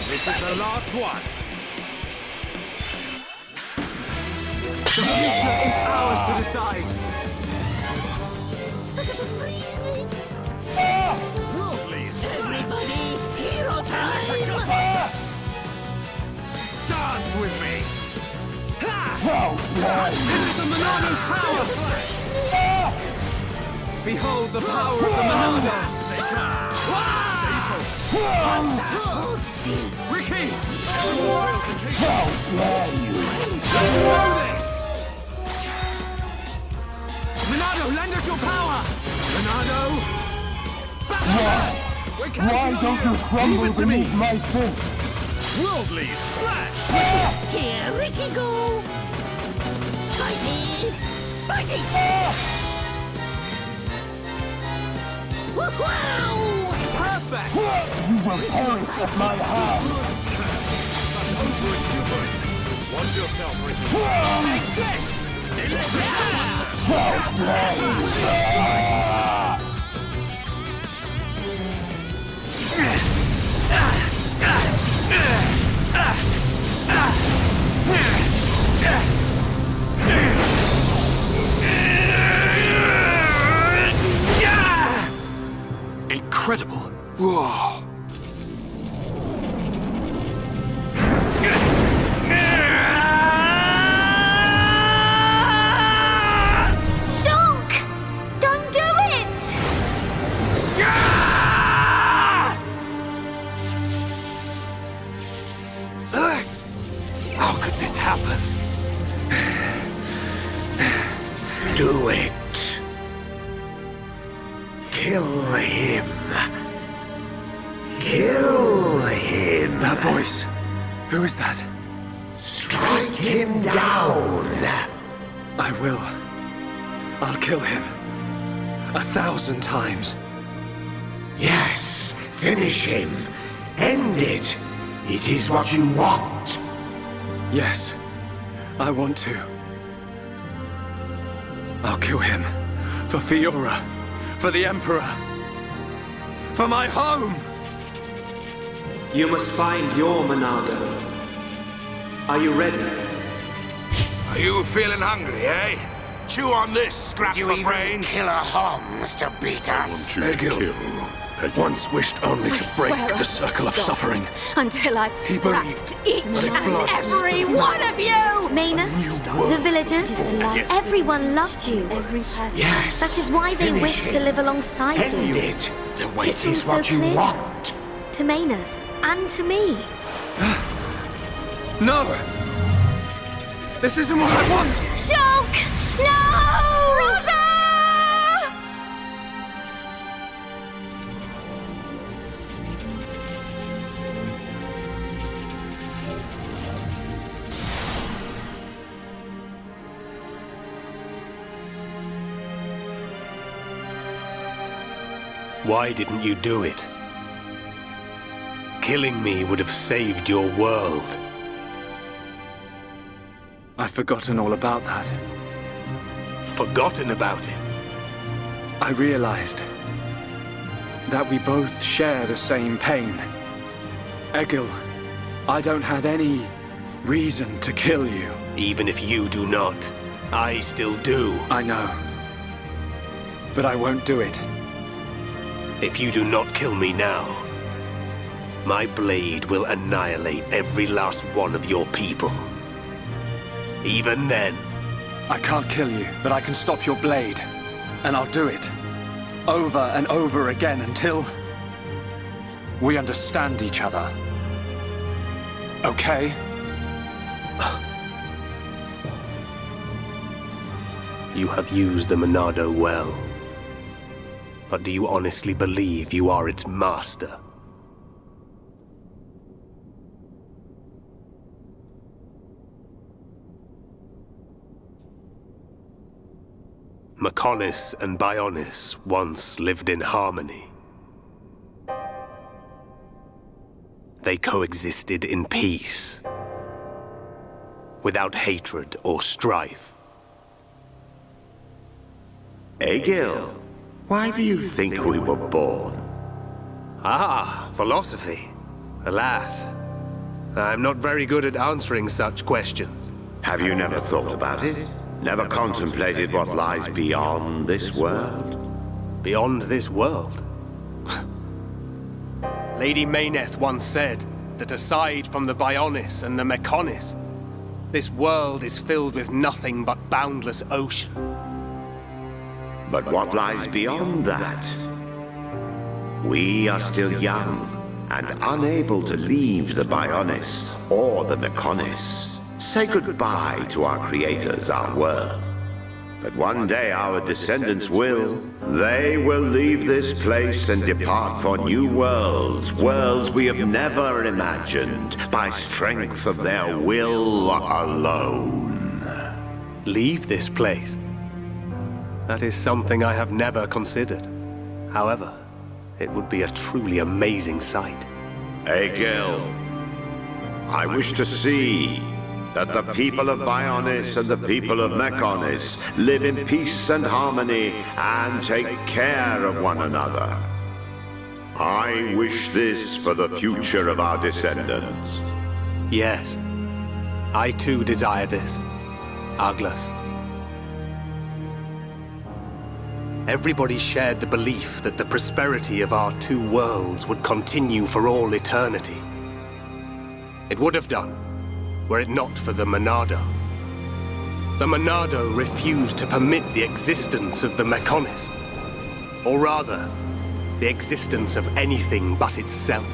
This is the last one. The future is ours to decide. Worldly Slash! Everybody, hero time! Electric Gut Buster! Dance with me! This is the Monado's power! Behold the power of the Monado! Stay calm! Stay focused! Hold still! Ricky! Everyone fails occasionally. Do this! Monado, lend us your power! Monado! We're counting Why on don't you crumble Leave it to me! beneath my fist? Worldly Slash! Here, Ricky, go! Fighting! Fighting! Wow! Perfect! You will perish at my hand. Watch yourself, Ricky. Take this! Electric How dare you! Incredible. Whoa. Shulk! Don't do it! How could this happen? Do it. Kill him. Kill him. That voice. Who is that? Strike him down. I will. I'll kill him. 1,000 times. Yes, Finish him. End it. It is what you want. Yes, I want to. I'll kill him. For Fiora. For the Emperor. For my home! You must find your Monado. Are you ready? Are you feeling hungry, eh? Chew on this, scrap Did you for even brains. kill a Homs to beat us? Egil once wished only to break the circle of suffering. Until I've He believed scrapped each that if and blood every spilled one of you! Maynard, the villagers, everyone loved you. Every person. Yes. That is why they Finish wished it. to live alongside End you. it. The way It is what you want. To Maynard and to me. No! This isn't what I want! Shulk! No! Brother! Why didn't you do it? Killing me would have saved your world. I've forgotten all about that. Forgotten about it? I realized that we both share the same pain. Egil, I don't have any reason to kill you. Even if you do not, I still do. I know. But I won't do it. If you do not kill me now, my blade will annihilate every last one of your people. Even then... I can't kill you, but I can stop your blade. And I'll do it. Over and over again until... we understand each other. Okay? You have used the Monado well. But do you honestly believe you are its master? Mechonis and Bionis once lived in harmony. They coexisted in peace, without hatred or strife. Egil, why do you think we were born? Ah, philosophy. Alas, I'm not very good at answering such questions. Have you never thought about it? Never contemplated what lies beyond this world? Beyond this world? Lady Mayneth once said that aside from the Bionis and the Mechonis, this world is filled with nothing but boundless ocean. But what lies beyond that? We are still young and unable to leave the Bionis or the Mechonis. Say goodbye to our creators, our world. But one day our descendants will. They will leave this place and depart for new worlds, worlds we have never imagined, by strength of their will alone. Leave this place? That is something I have never considered. However, it would be a truly amazing sight. Egil, I wish to see that the people of Bionis and the people of Mechonis live in peace and harmony and take care of one another. I wish this for the future of our descendants. Yes, I too desire this, Arglas. Everybody shared the belief that the prosperity of our two worlds would continue for all eternity. It would have done, were it not for the Monado. The Monado refused to permit the existence of the Mechonis. Or rather, the existence of anything but itself.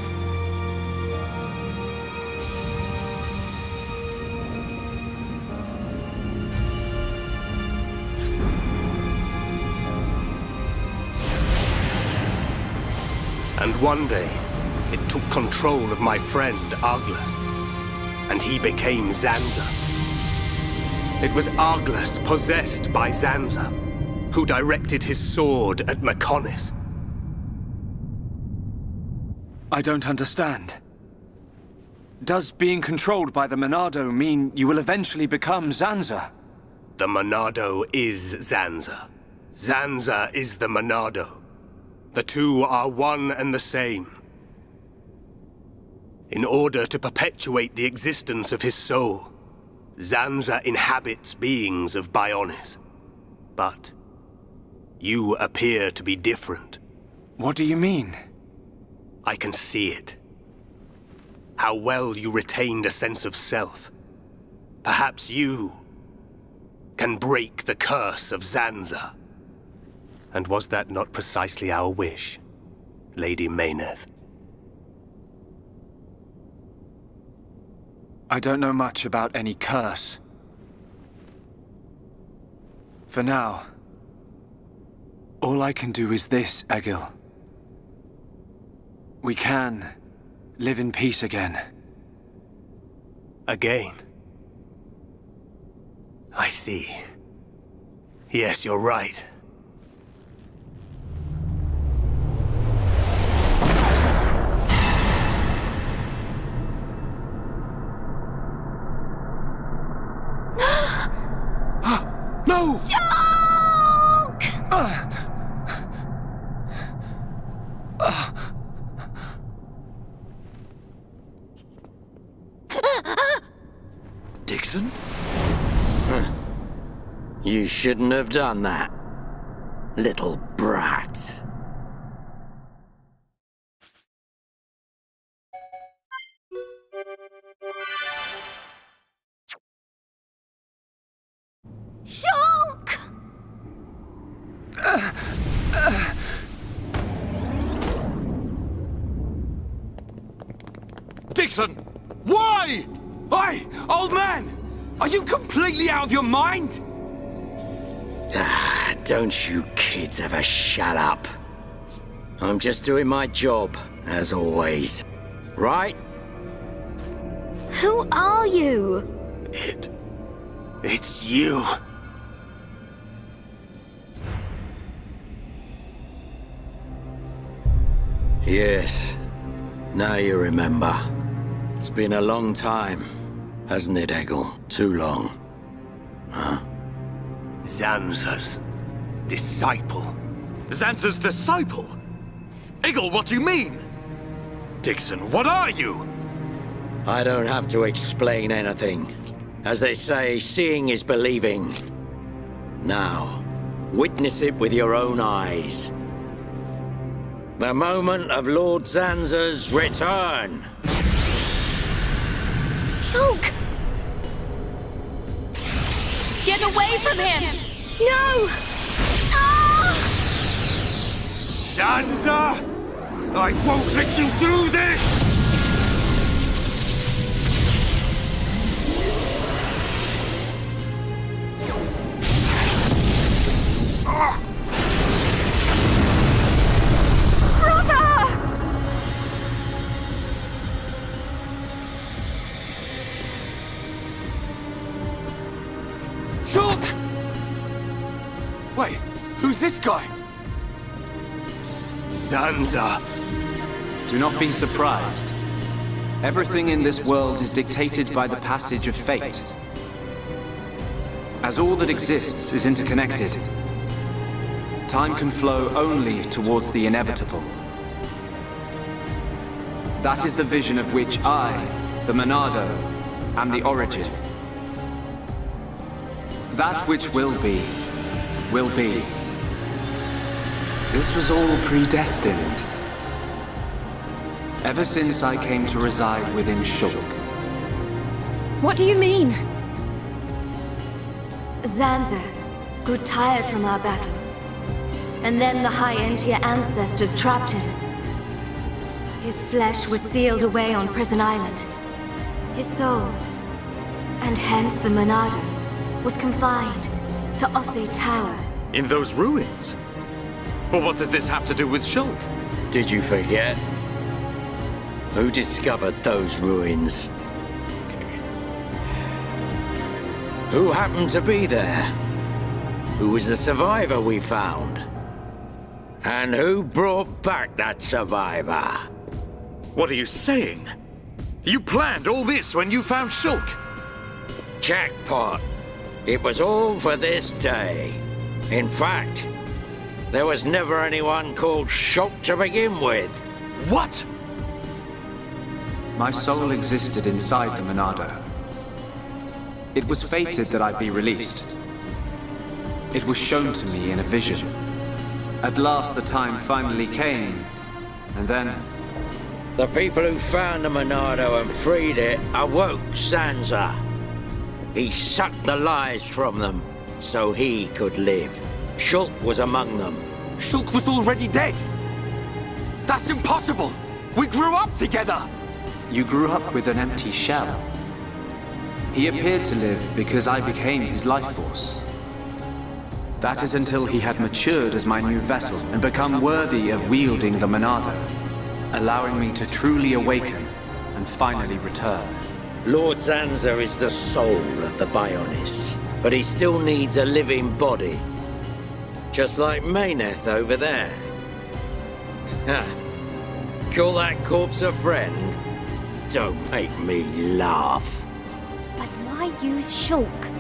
And one day, it took control of my friend Arglas. And he became Zanza. It was Arglas possessed by Zanza, who directed his sword at Mechonis. I don't understand. Does being controlled by the Monado mean you will eventually become Zanza? The Monado is Zanza. Zanza is the Monado. The two are one and the same. In order to perpetuate the existence of his soul, Zanza inhabits beings of Bionis. But you appear to be different. What do you mean? I can see it. How well you retained a sense of self. Perhaps you can break the curse of Zanza. And was that not precisely our wish, Lady Mayneth? I don't know much about any curse. For now, all I can do is this, Egil. We can live in peace again. Again? I see. Yes, you're right. No! Dixon? You shouldn't have done that, little brat. Shulk! Dixon! Why? Hey, old man! Are you completely out of your mind? Don't you kids ever shut up. I'm just doing my job, as always. Right? Who are you? It's you. Yes. Now you remember. It's been a long time, hasn't it, Egil? Too long. Huh? Zanza's disciple. Zanza's disciple? Egil, what do you mean? Dixon, what are you? I don't have to explain anything. As they say, seeing is believing. Now, witness it with your own eyes. The moment of Lord Zanza's return. Shulk! Get away from him! No! Ah! Zanza! I won't let you do this! Wait, who's this guy? Zanza! Do not be surprised. Everything in this world is dictated by the passage of fate. As all that exists is interconnected, time can flow only towards the inevitable. That is the vision of which I, the Monado, am the origin. That which will be. This was all predestined. Ever since I came to reside within Shulk. What do you mean? Zanza grew tired from our battle. And then the High Entia ancestors trapped him. His flesh was sealed away on Prison Island. His soul, and hence the Monado, was confined to Osse Tower. In those ruins? But what does this have to do with Shulk? Did you forget? Who discovered those ruins? Who happened to be there? Who was the survivor we found? And who brought back that survivor? What are you saying? You planned all this when you found Shulk? Jackpot. It was all for this day. In fact, there was never anyone called Shulk to begin with. What? My soul existed inside the Monado. It was fated that I be released. It was shown to me in a vision. At last the time finally came, and then... The people who found the Monado and freed it awoke Sansa. He sucked the lives from them, so he could live. Shulk was among them. Shulk was already dead! That's impossible! We grew up together! You grew up with an empty shell. He appeared to live because I became his life force. That is until he had matured as my new vessel and become worthy of wielding the Monado, allowing me to truly awaken and finally return. Lord Zanza is the soul of the Bionis, but he still needs a living body. Just like Mayneth over there. Ha! Call that corpse a friend? Don't make me laugh. But why use Shulk?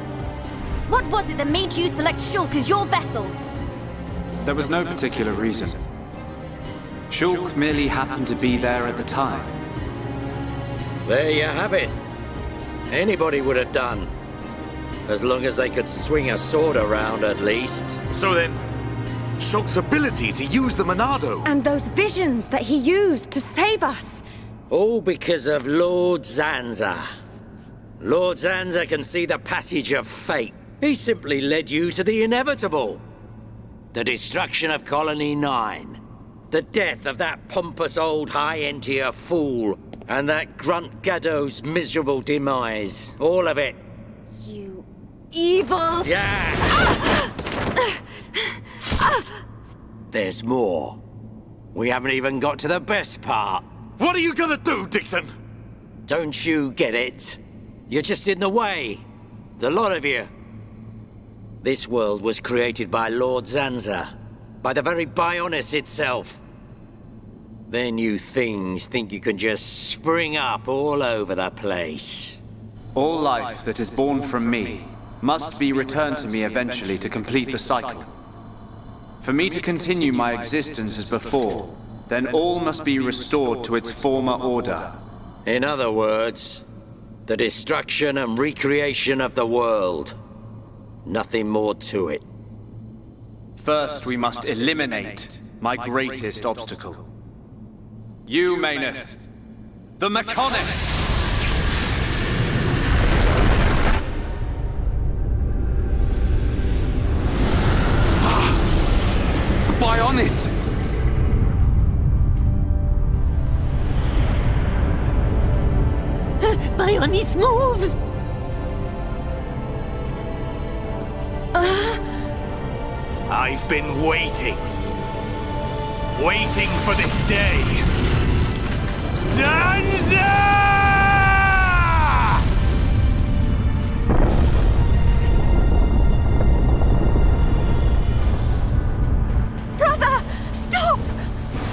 What was it that made you select Shulk as your vessel? There was no particular reason. Shulk merely happened to be there at the time. There you have it. Anybody would have done. As long as they could swing a sword around, at least. So then, Shulk's ability to use the Monado... And those visions that he used to save us. All because of Lord Zanza. Lord Zanza can see the passage of fate. He simply led you to the inevitable. The destruction of Colony 9. The death of that pompous old high-entier fool. And that grunt Gaddo's miserable demise. All of it. You evil... Yeah! There's more. We haven't even got to the best part. What are you gonna do, Dixon? Don't you get it? You're just in the way. The lot of you. This world was created by Lord Zanza. By the very Bionis itself. Then you things think you can just spring up all over the place. All life that is born from me must be returned to me eventually to complete the cycle. For me to continue my existence as before, then all must be restored to its former order. In other words, the destruction and recreation of the world. Nothing more to it. First, we must eliminate my greatest obstacle. You, Mayneth, the Mechonis! The Bionis! Bionis moves! I've been waiting. Waiting for this day. Zanza! Brother! Stop!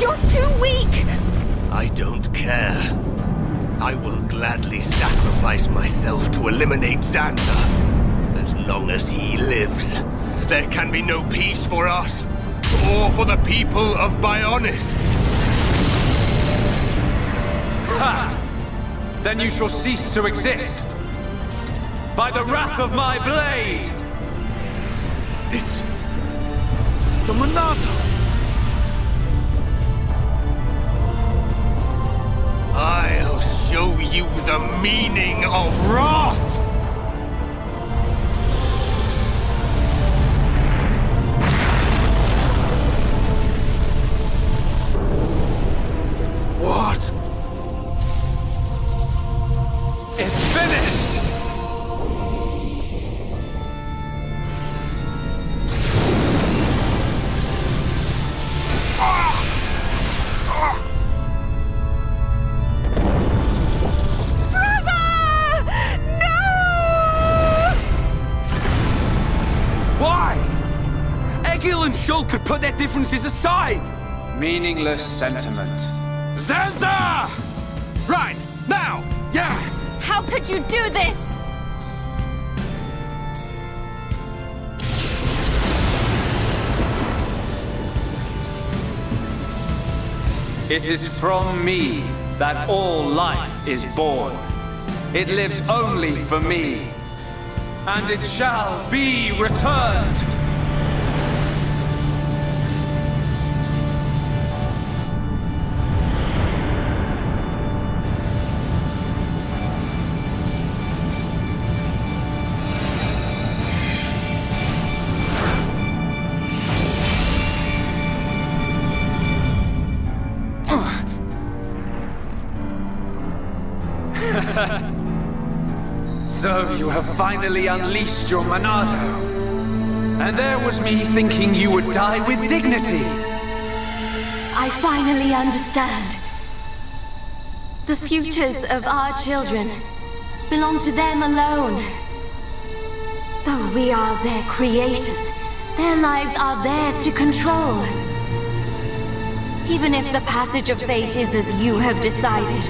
You're too weak! I don't care. I will gladly sacrifice myself to eliminate Zanza. As long as he lives, there can be no peace for us, or for the people of Bionis. Ha! Then you shall cease to exist. By the wrath of my blade! It's... the Monado! I'll show you the meaning of wrath! What? It's finished! Egil and Shulk could put their differences aside! Meaningless sentiment. Zanza! Right, now! Yeah! How could you do this? It is from me that all life is born. It lives only for me, and it shall be returned. So you have finally unleashed your Monado. And there was me thinking you would die with dignity. I finally understand. The futures of our children belong to them alone. Though we are their creators, their lives are theirs to control. Even if the passage of fate is as you have decided,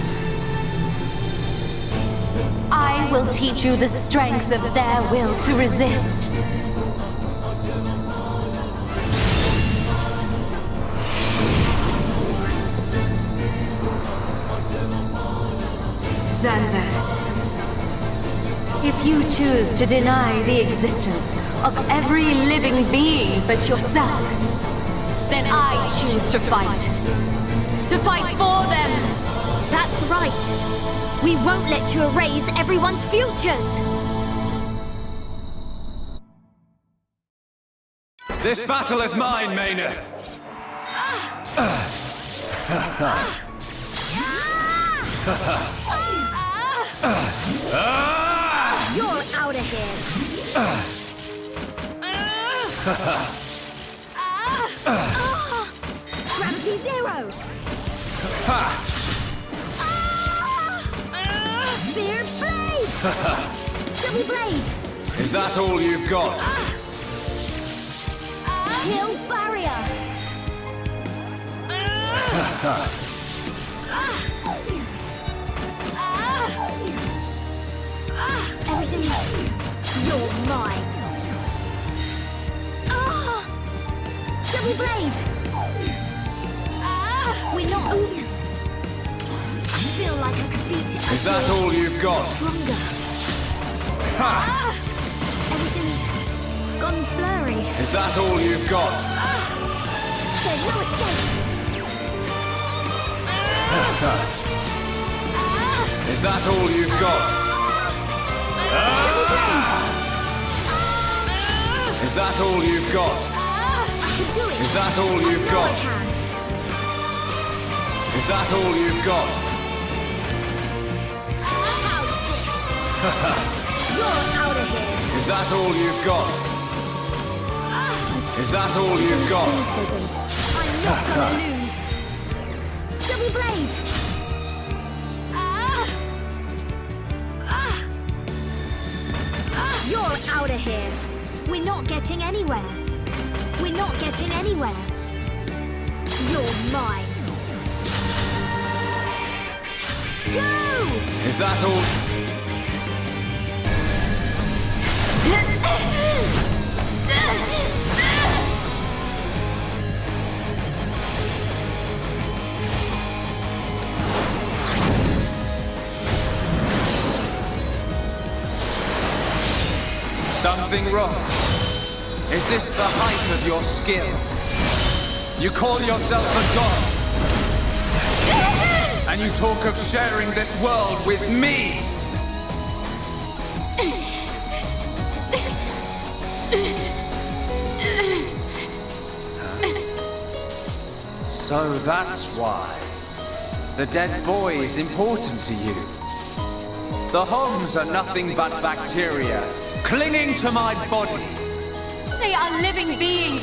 I will teach you the strength of their will to resist. Zanza, if you choose to deny the existence of every living being but yourself, then I choose to fight. To fight for them! That's right! We won't let you erase everyone's futures! This battle is mine, Mayneth. You're out of here! Gravity zero! Spear blade! Double blade! Is that all you've got? Hill barrier! Everything... You're mine! Double blade! We're not oops! I feel like I could beat it. Is that all you've got? Stronger. Everything's gone blurry. Is that all you've got? There's no escape. Is that all you've got? Is that all you've got? I can do it. Is that all you've got? Is that all you've got? You're out of here. Is that all you've got? Is that all you've got? I'm not gonna lose. Double blade. You're out of here. We're not getting anywhere. We're not getting anywhere. You're mine. Go! Is that all? Something wrong? Is this the height of your skill? You call yourself a god? And you talk of sharing this world with me? So that's why. The dead boy is important to you. The Homs are nothing but bacteria, clinging to my body. They are living beings.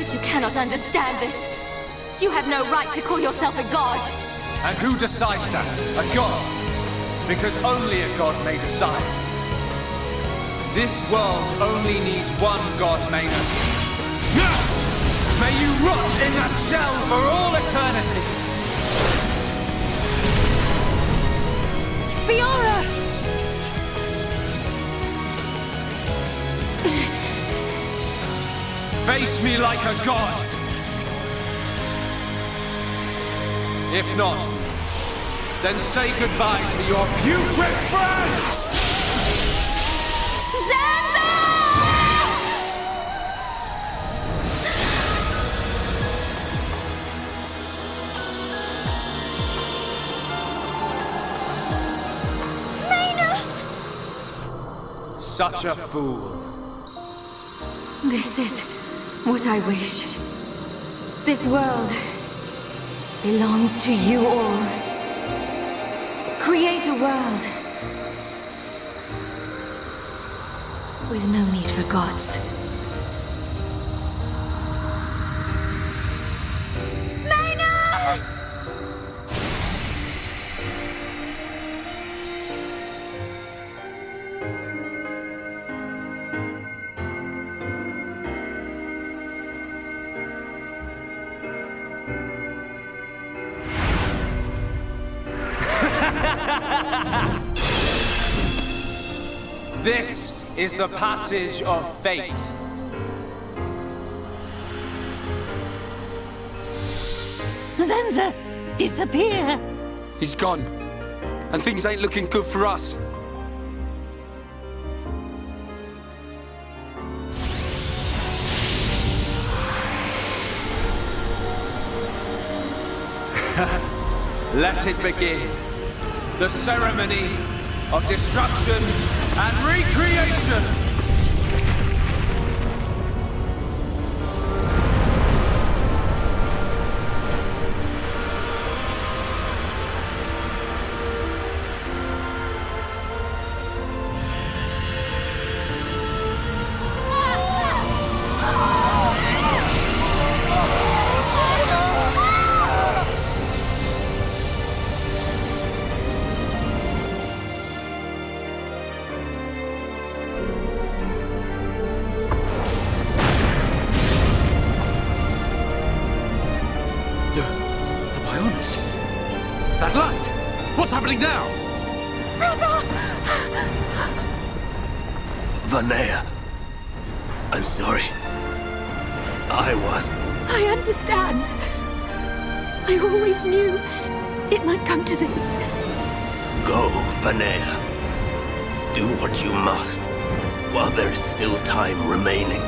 If you cannot understand this, you have no right to call yourself a god. And who decides that? A god? Because only a god may decide. This world only needs one god, Maynard. May you rot in that shell for all eternity! Fiora! Face me like a god! If not, then say goodbye to your putrid friends! Such a fool. This is what I wish. This world belongs to you all. Create a world with no need for gods. This is the passage of fate. Zenza, disappear! He's gone. And things ain't looking good for us. Let it begin. The ceremony of destruction and recreation. That light! What's happening now? Vanea, I'm sorry. I I understand. I always knew it might come to this. Go, Vanea. Do what you must, while there is still time remaining.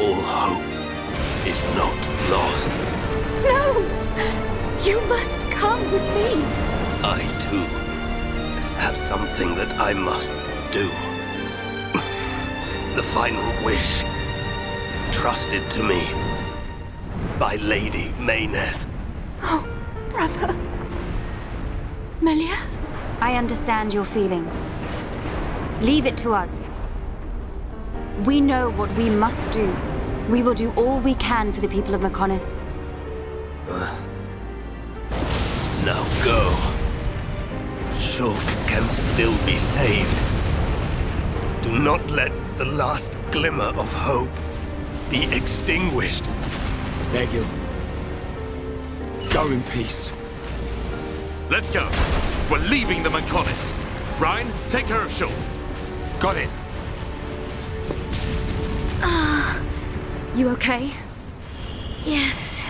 All hope is not lost. No! You must come with me. I, too, have something that I must do. The final wish, trusted to me by Lady Mayneth. Oh, brother. Melia? I understand your feelings. Leave it to us. We know what we must do. We will do all we can for the people of Mechonis. Now go. Shulk can still be saved. Do not let the last glimmer of hope be extinguished. Egil, go in peace. Let's go. We're leaving the Mechonis. Ryan, take care of Shulk. Got it. You okay? Yes.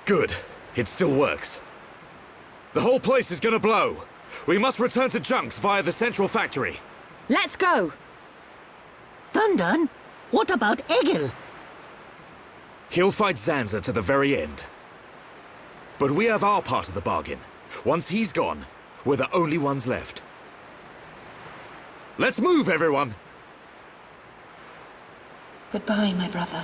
Good. It still works. The whole place is gonna blow. We must return to Junks via the central factory. Let's go! Dun, what about Egil? He'll fight Zanza to the very end. But we have our part of the bargain. Once he's gone, we're the only ones left. Let's move, everyone! Goodbye, my brother.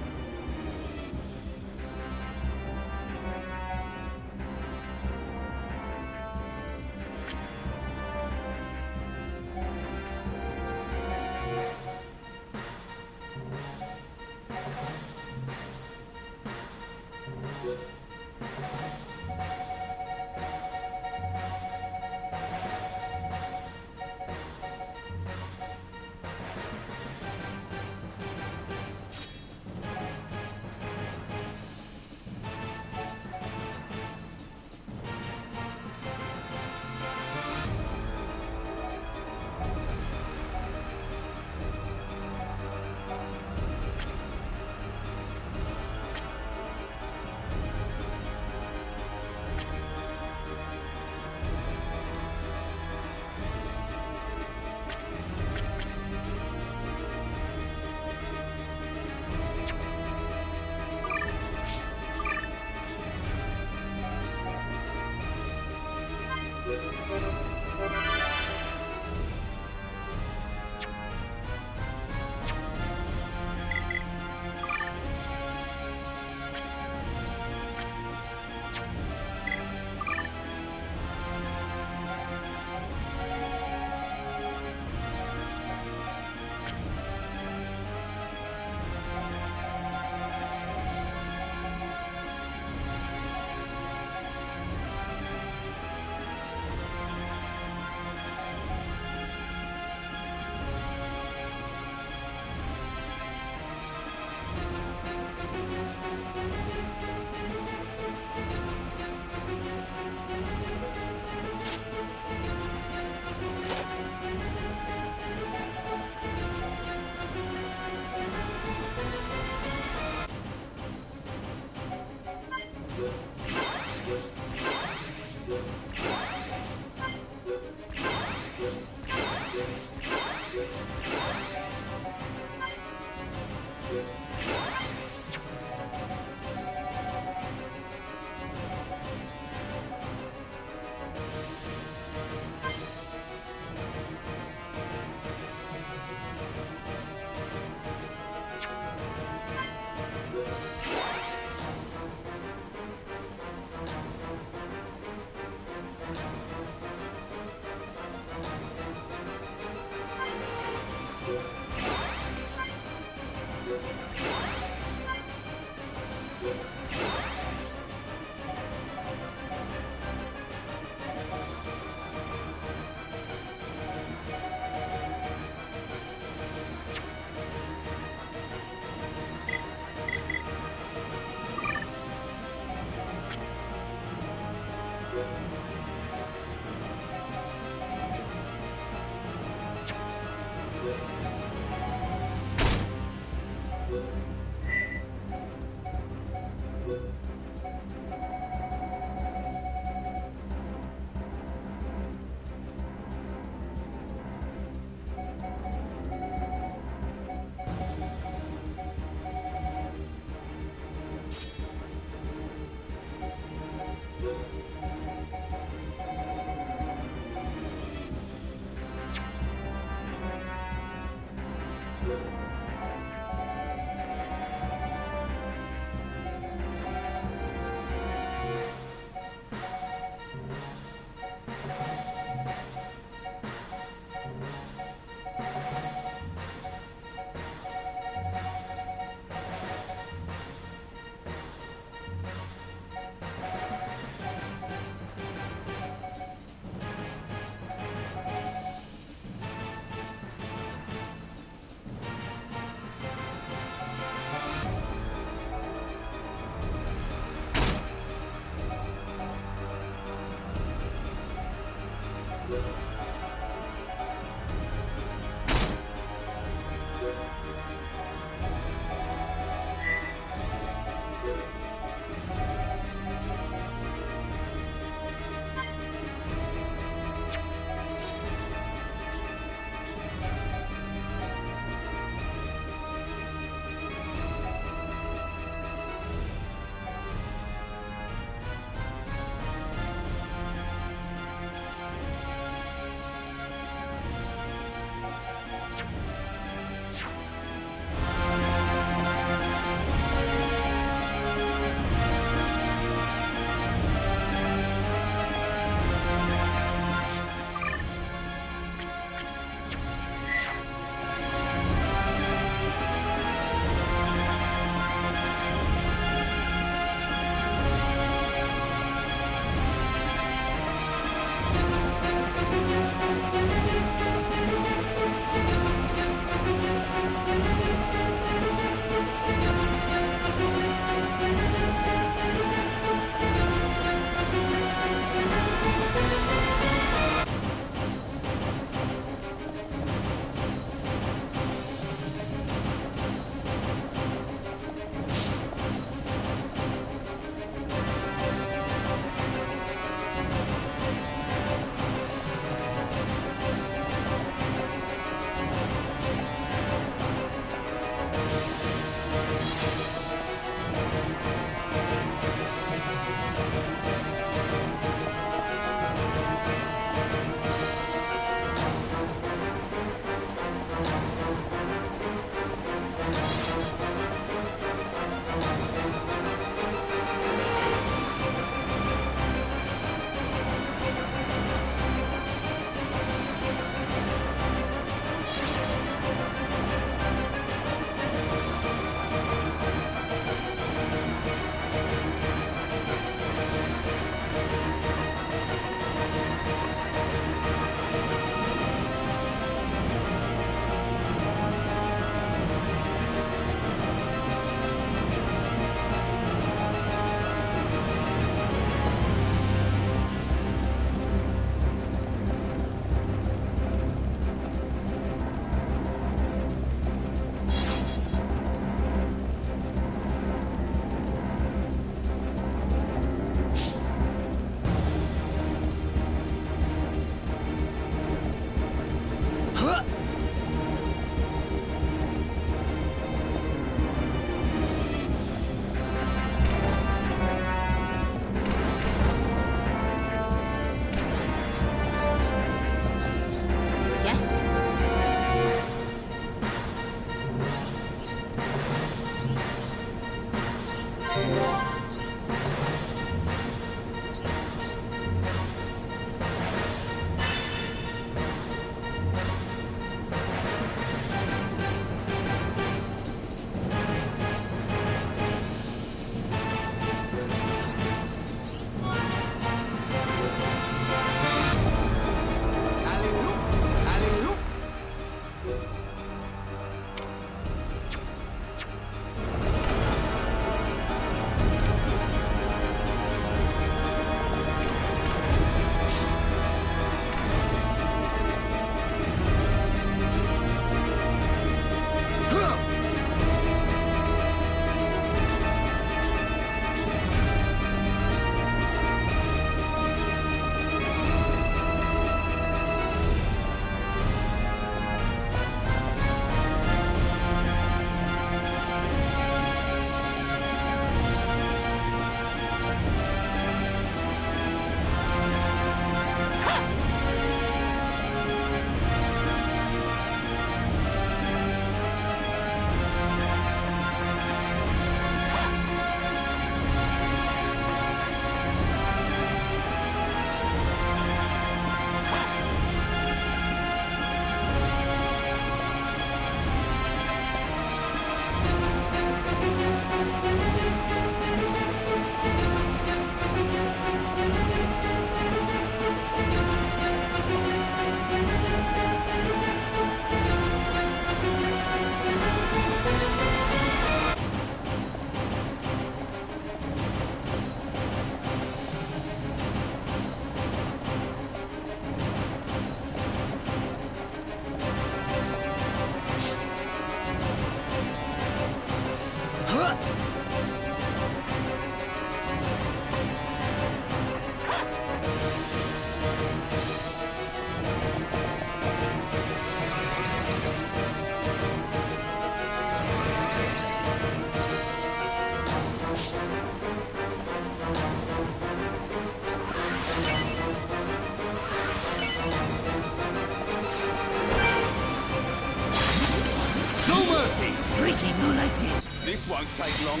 not like this. This won't take long.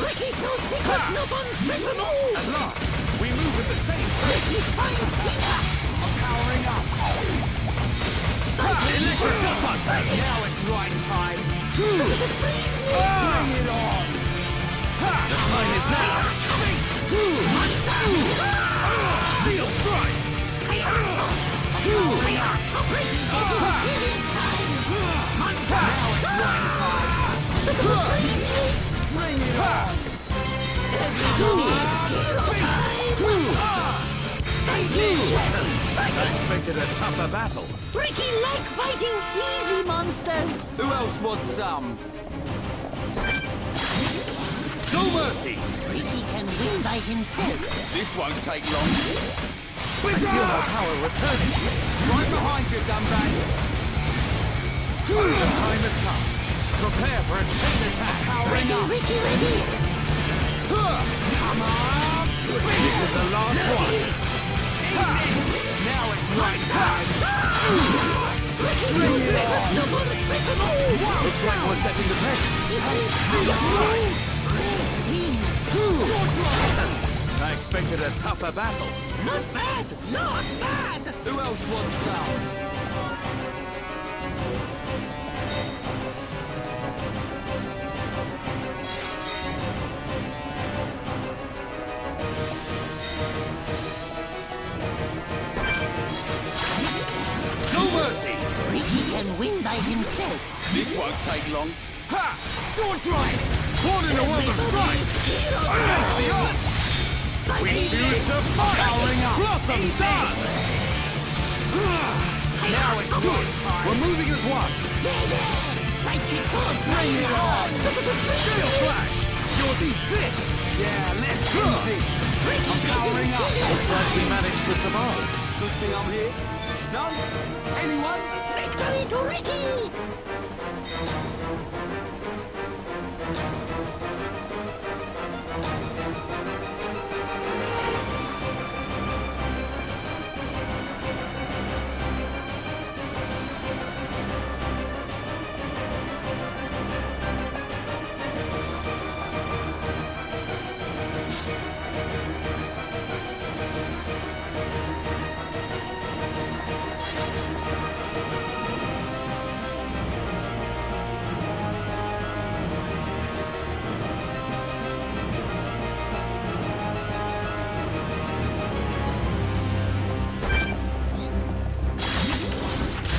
Ricky shows secret, no one's special move! At last, we move with the same Ricky, find Peter! I'm powering up. Electric Dustbuster! Now it's right time. Bring it on! The time is now! Steel strike! Bring it on! I expected a tougher battle. Ricky like fighting easy monsters! Who else wants some? No mercy! Ricky can win by himself. This won't take long. I feel my power returning. Right behind you, Dumbag. The time has come. Prepare for a chain attack. Powering up. Ricky, ready! Come on! This is the last one. Now it's right time. Bring it on! Looks like we're setting the pace. I expected a tougher battle. Not bad! Not bad! Who else wants some? No mercy! Ricky can win by himself. This won't take long. Ha! Sword drive! Born in a world of strife! Against the odds! We choose to fight! Powering up! Blossom dance! Now it's good! We're moving as one! Bring it on! Steel flash! You'll do this! Yeah, let's do this! I'm powering up! Looks like we managed to survive. Good thing I'm here. None? Anyone? Victory to Ricky!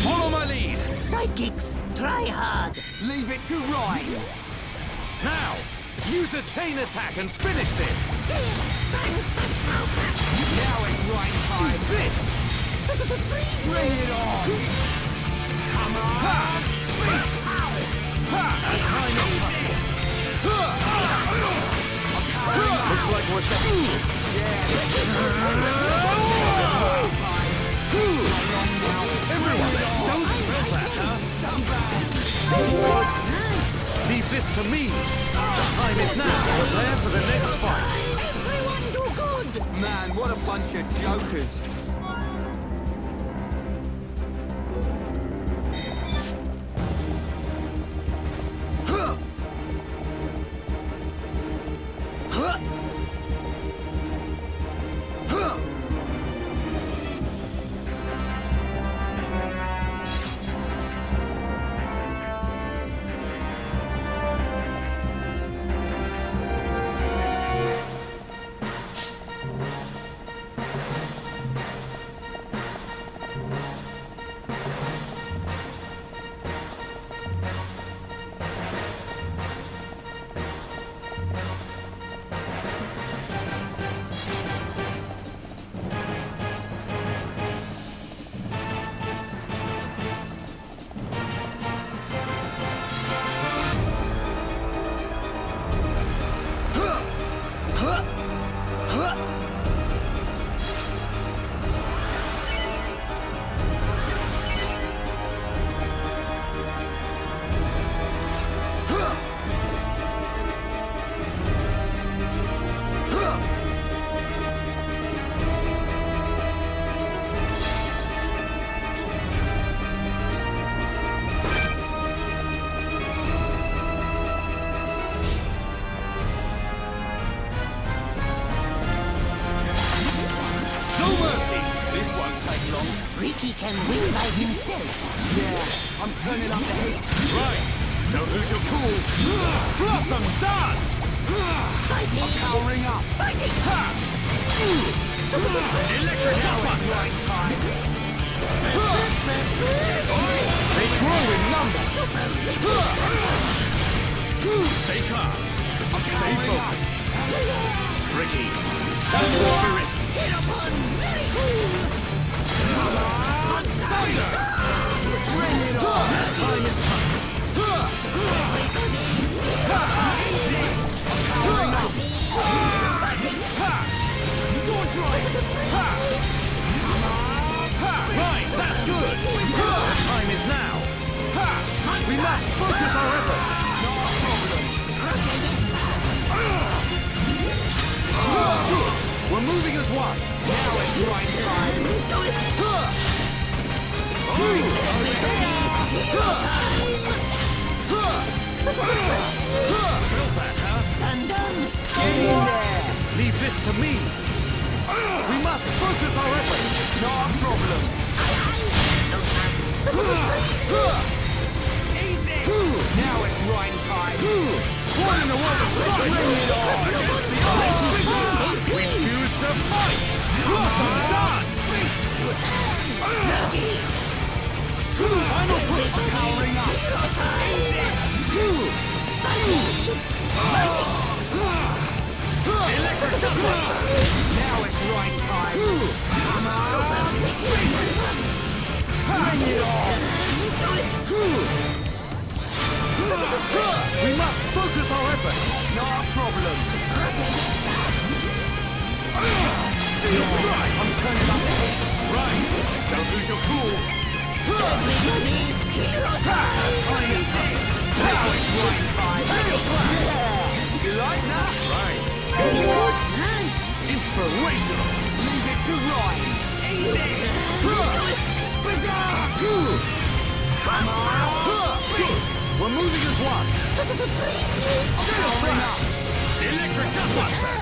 Follow my lead! Sidekicks, try hard! Leave it to Ryan! Now, use a chain attack and finish this! Now it's right time! This! Bring it on! Come on! Ha! A time of looks like we're set. Everyone, don't feel that, huh? Leave this to me. The time is now. Prepare for the next fight. Everyone do good! Man, what a bunch of jokers. No mercy! This won't take long. Ricky can win by himself. Yeah, I'm turning up the heat. Right. Don't lose your cool. Blossom dance! I'm powering up. Fighting! Electric dust! Right time. They grow in number. Stay calm. Stay focused. Ricky, that's the spirit. Hit upon! Very cool! Fire! Bring it on! Time is up. Powering up. Sword drive! Right, that's good. Time is now. We must focus our efforts. No problem. Good. We're moving as one. Now it's right time. Felt that, huh? Done. Get in there. Leave this to me. We must focus our efforts. No problem. Now it's right time. What in the world is bring it on against the odds? We choose to fight. Blossom dance. Final push, powering up. Electric dustbuster. Now it's right time. Bring it on. We must focus our efforts. No problem. Steel strike. I'm turning up the heat. Right. Don't lose your cool. Time is passed. Now it's right time. Tail clap. You like that? Right. Nice! Inspirational. Leave it to Ryan. Come on. We're moving as one. Powering up. Electric dustbuster.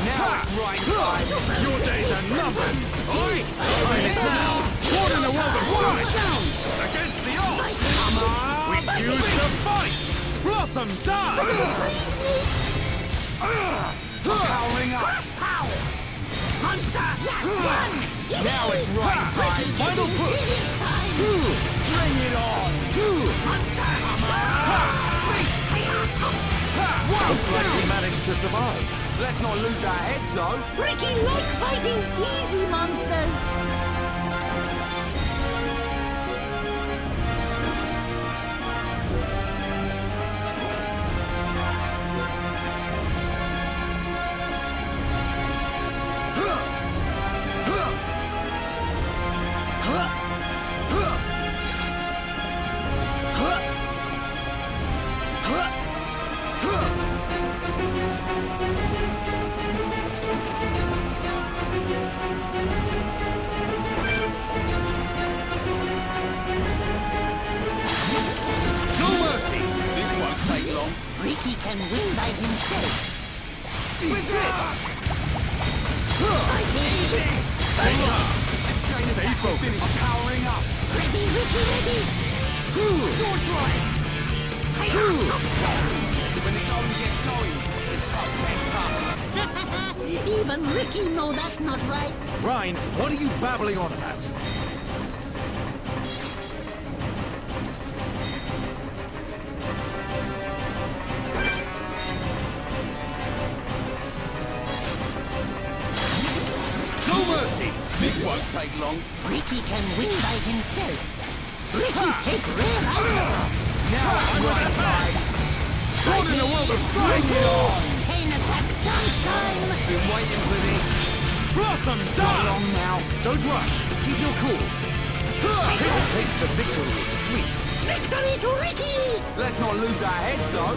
Now it's right time. Your days are numbered. Oi! Time is now. What in the world of fight? Against the odds. We choose to fight. Blossom dance. Powering up. Crush power! Monster! Last one! Now it's right time. Final push. Bring it on. Monster! Looks like we managed to survive. Let's not lose our heads, though. Ricky like fighting easy monsters! Ricky can win by himself. Stay focused. I'm powering up. Ready, Ricky, ready. Sword drive. When the going gets going, it's tough. Even Ricky know that's not right. Ryan, what are you babbling on about? No mercy! This won't take long. Ricky can win by himself. Ricky take rare items. Now it's right side. What in the world of strike? Chain attack chance time. Been waiting for this. Blossom dance! Not long now. Don't rush. Keep your cool. The taste of victory is sweet. Victory to Ricky! Let's not lose our heads, though.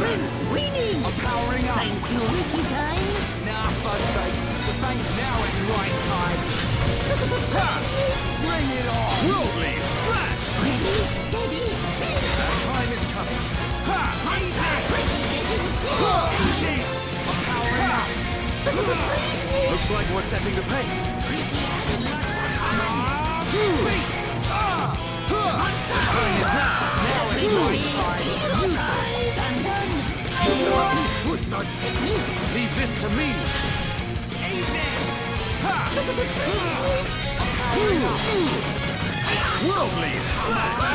friend's winning! I'm powering up! Thank you, Ricky time! Nah, Fuzzface. The thanks now is right time. Ha! Bring it on! Worldly slash! Ready, steady, The time is coming. Ha! I'm powering up. Looks like we're setting the pace. The time is now. Now is right time. Push dodge technique! Leave this to me. Amen. Ha! I'm powering up. Worldly slash!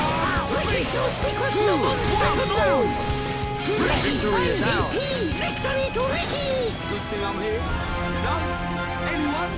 Victory is ours. Victory to Ricky! Good thing I'm here. No? Anyone?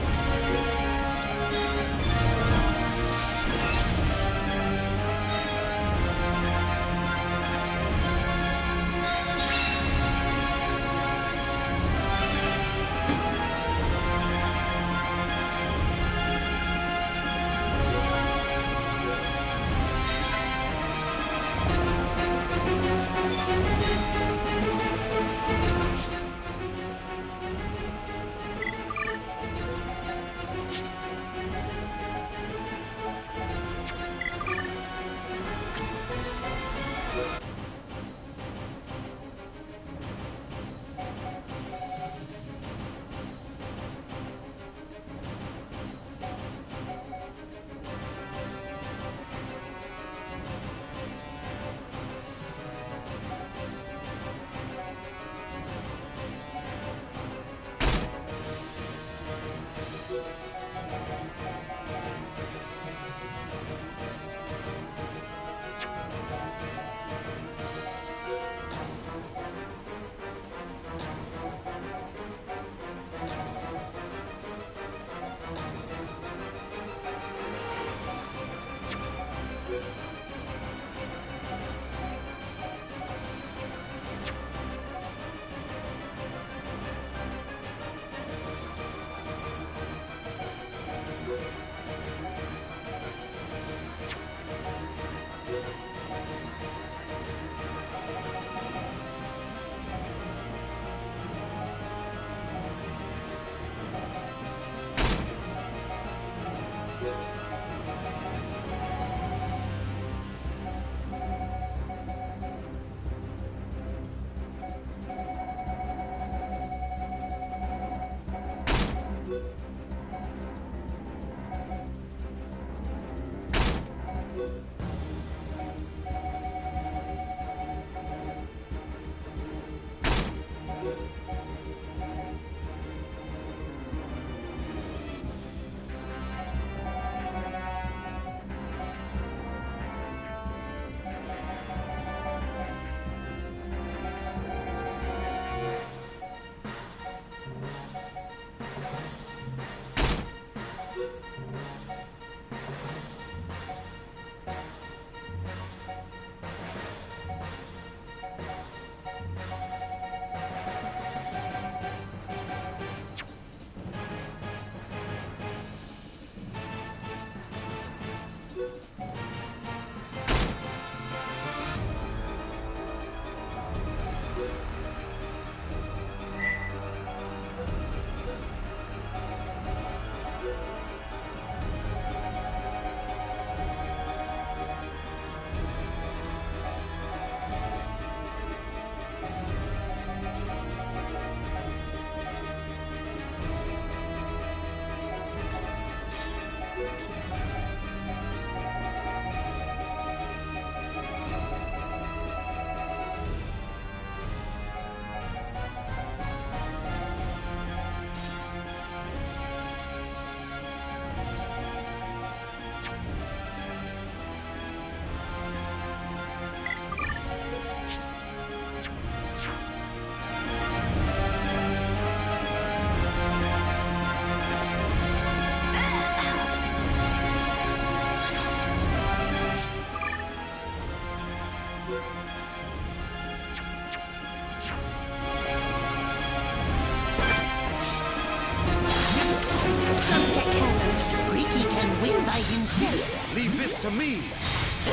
himself. Leave this to me.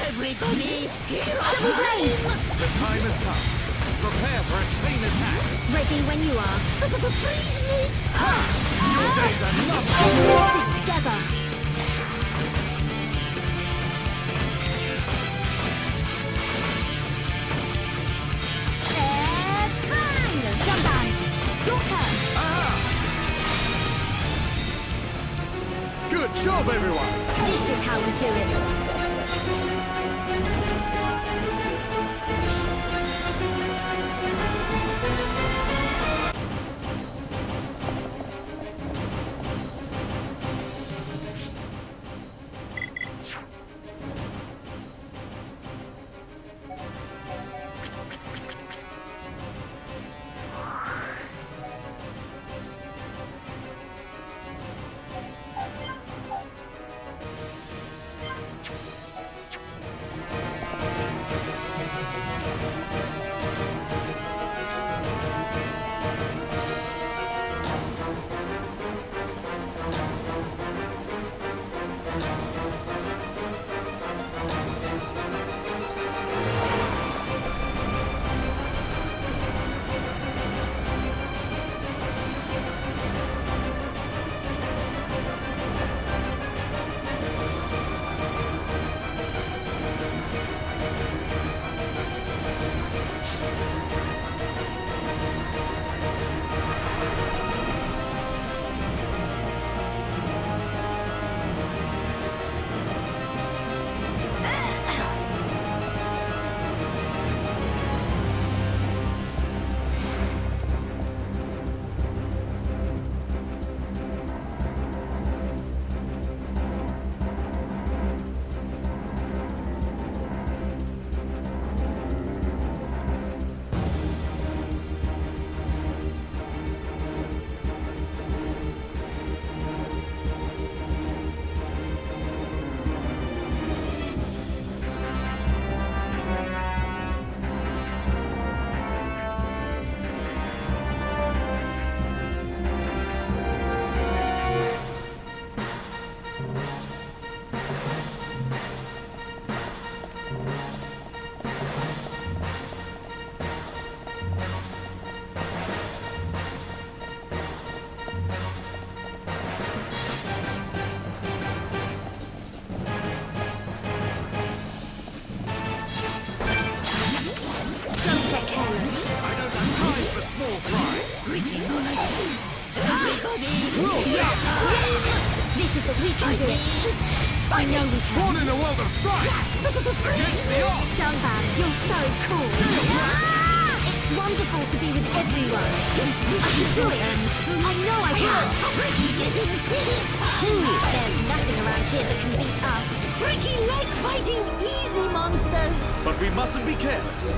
Everybody, here Double blade! The time has come. Prepare for a chain attack. Ready when you are. Freeze me! Your days are numbered. Let's do this together. Bang! Jumban! Your turn. Good job, everyone. This is how we do it. This is the we can do it. I know we can. Born in a world of strife. Against the odds. Jumban, you're so cool. It's wonderful to be with everyone. I can do it. I know I can. There's nothing around here that can beat us. Ricky like fighting easy monsters. But we mustn't be careless.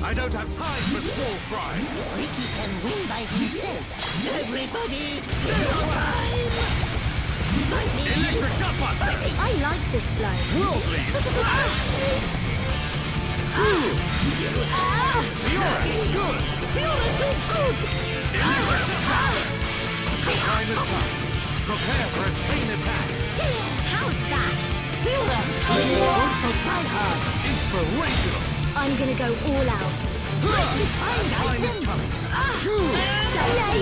I don't have time for small fry. Ricky can win by himself. Everybody, zero time! Electric gut buster! I like this blow. Worldly splash! Fiora, good! Fiora, too good! Electric power! The time has come. Prepare for a chain attack. How's that? Fiora, you also try hard. Inspirational! I'm gonna go all out. Time is coming. Delay!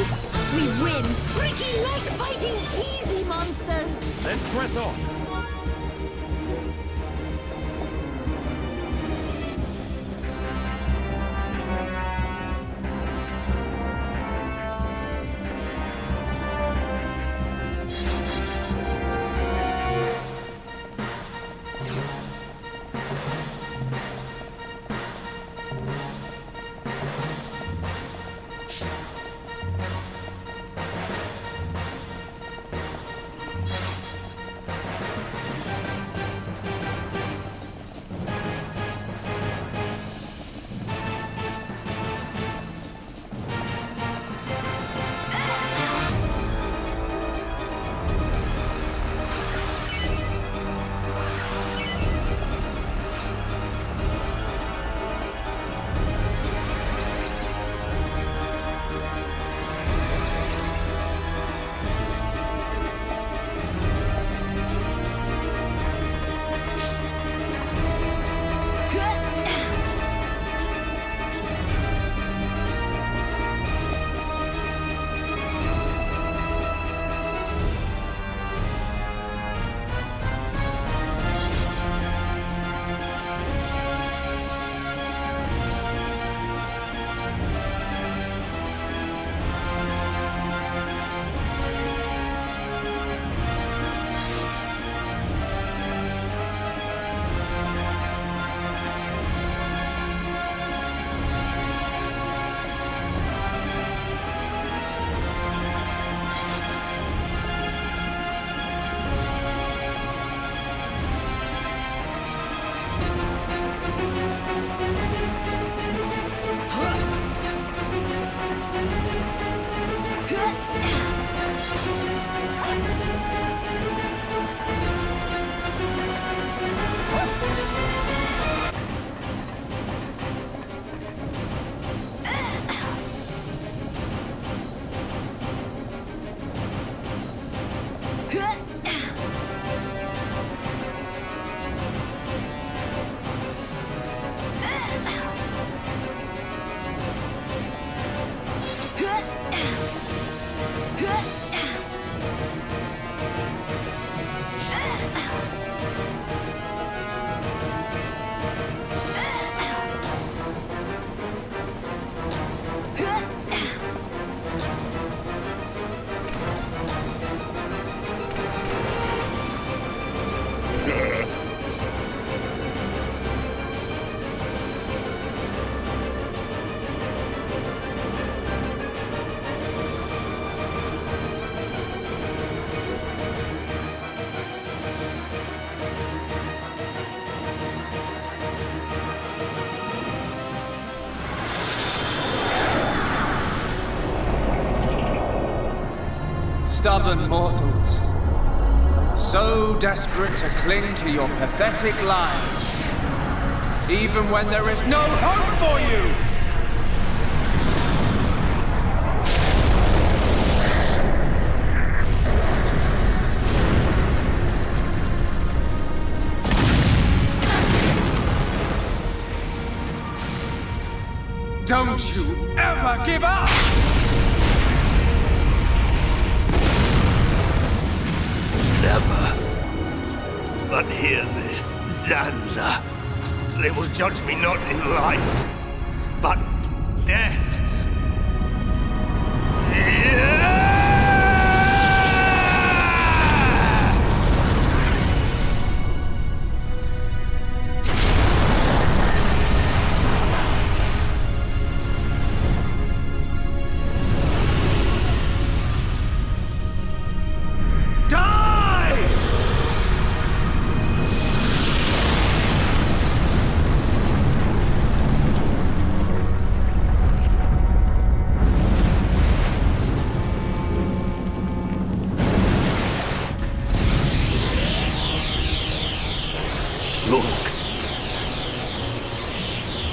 We win! Ricky like fighting easy monsters! Let's press on. Stubborn mortals, so desperate to cling to your pathetic lives, even when there is no hope for you! Don't you ever give up! Never. But hear this, Zanza. They will judge me not in life, but death.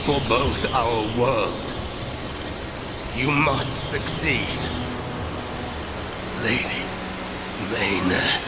for both our worlds. You must succeed, Lady Maynard.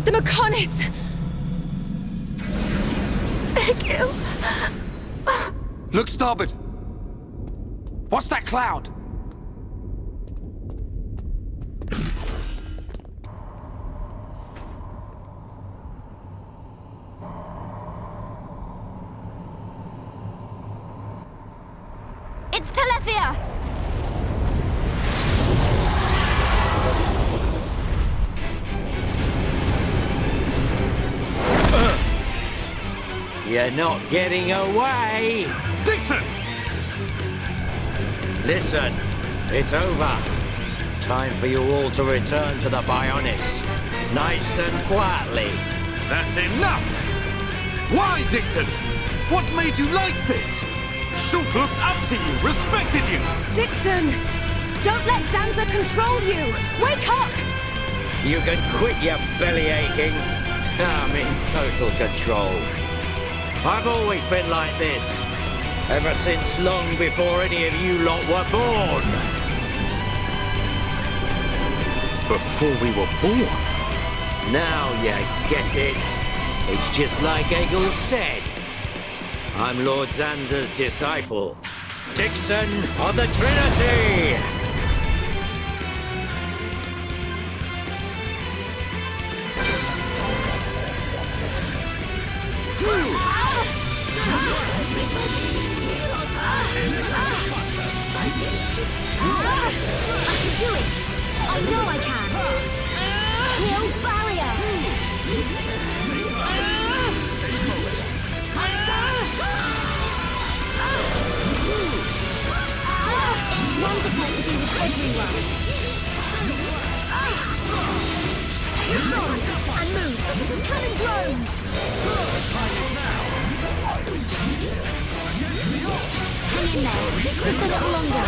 The Mechonis! Egil! Look starboard! What's that cloud? It's Telethia! You're not getting away! Dixon! Listen, it's over. Time for you all to return to the Bionis. Nice and quietly. That's enough! Why, Dixon? What made you like this? Shulk looked up to you, respected you! Dixon! Don't let Zanza control you! Wake up! You can quit your belly aching. I'm in total control. I've always been like this. Ever since long before any of you lot were born. Before we were born? Now you get it. It's just like Egil said. I'm Lord Zanza's disciple. Dixon of the Trinity! I can do it! I know I can! Kill barrier! Wonderful to be with everyone! And move! Cannon drones! Hang in there, just a little longer.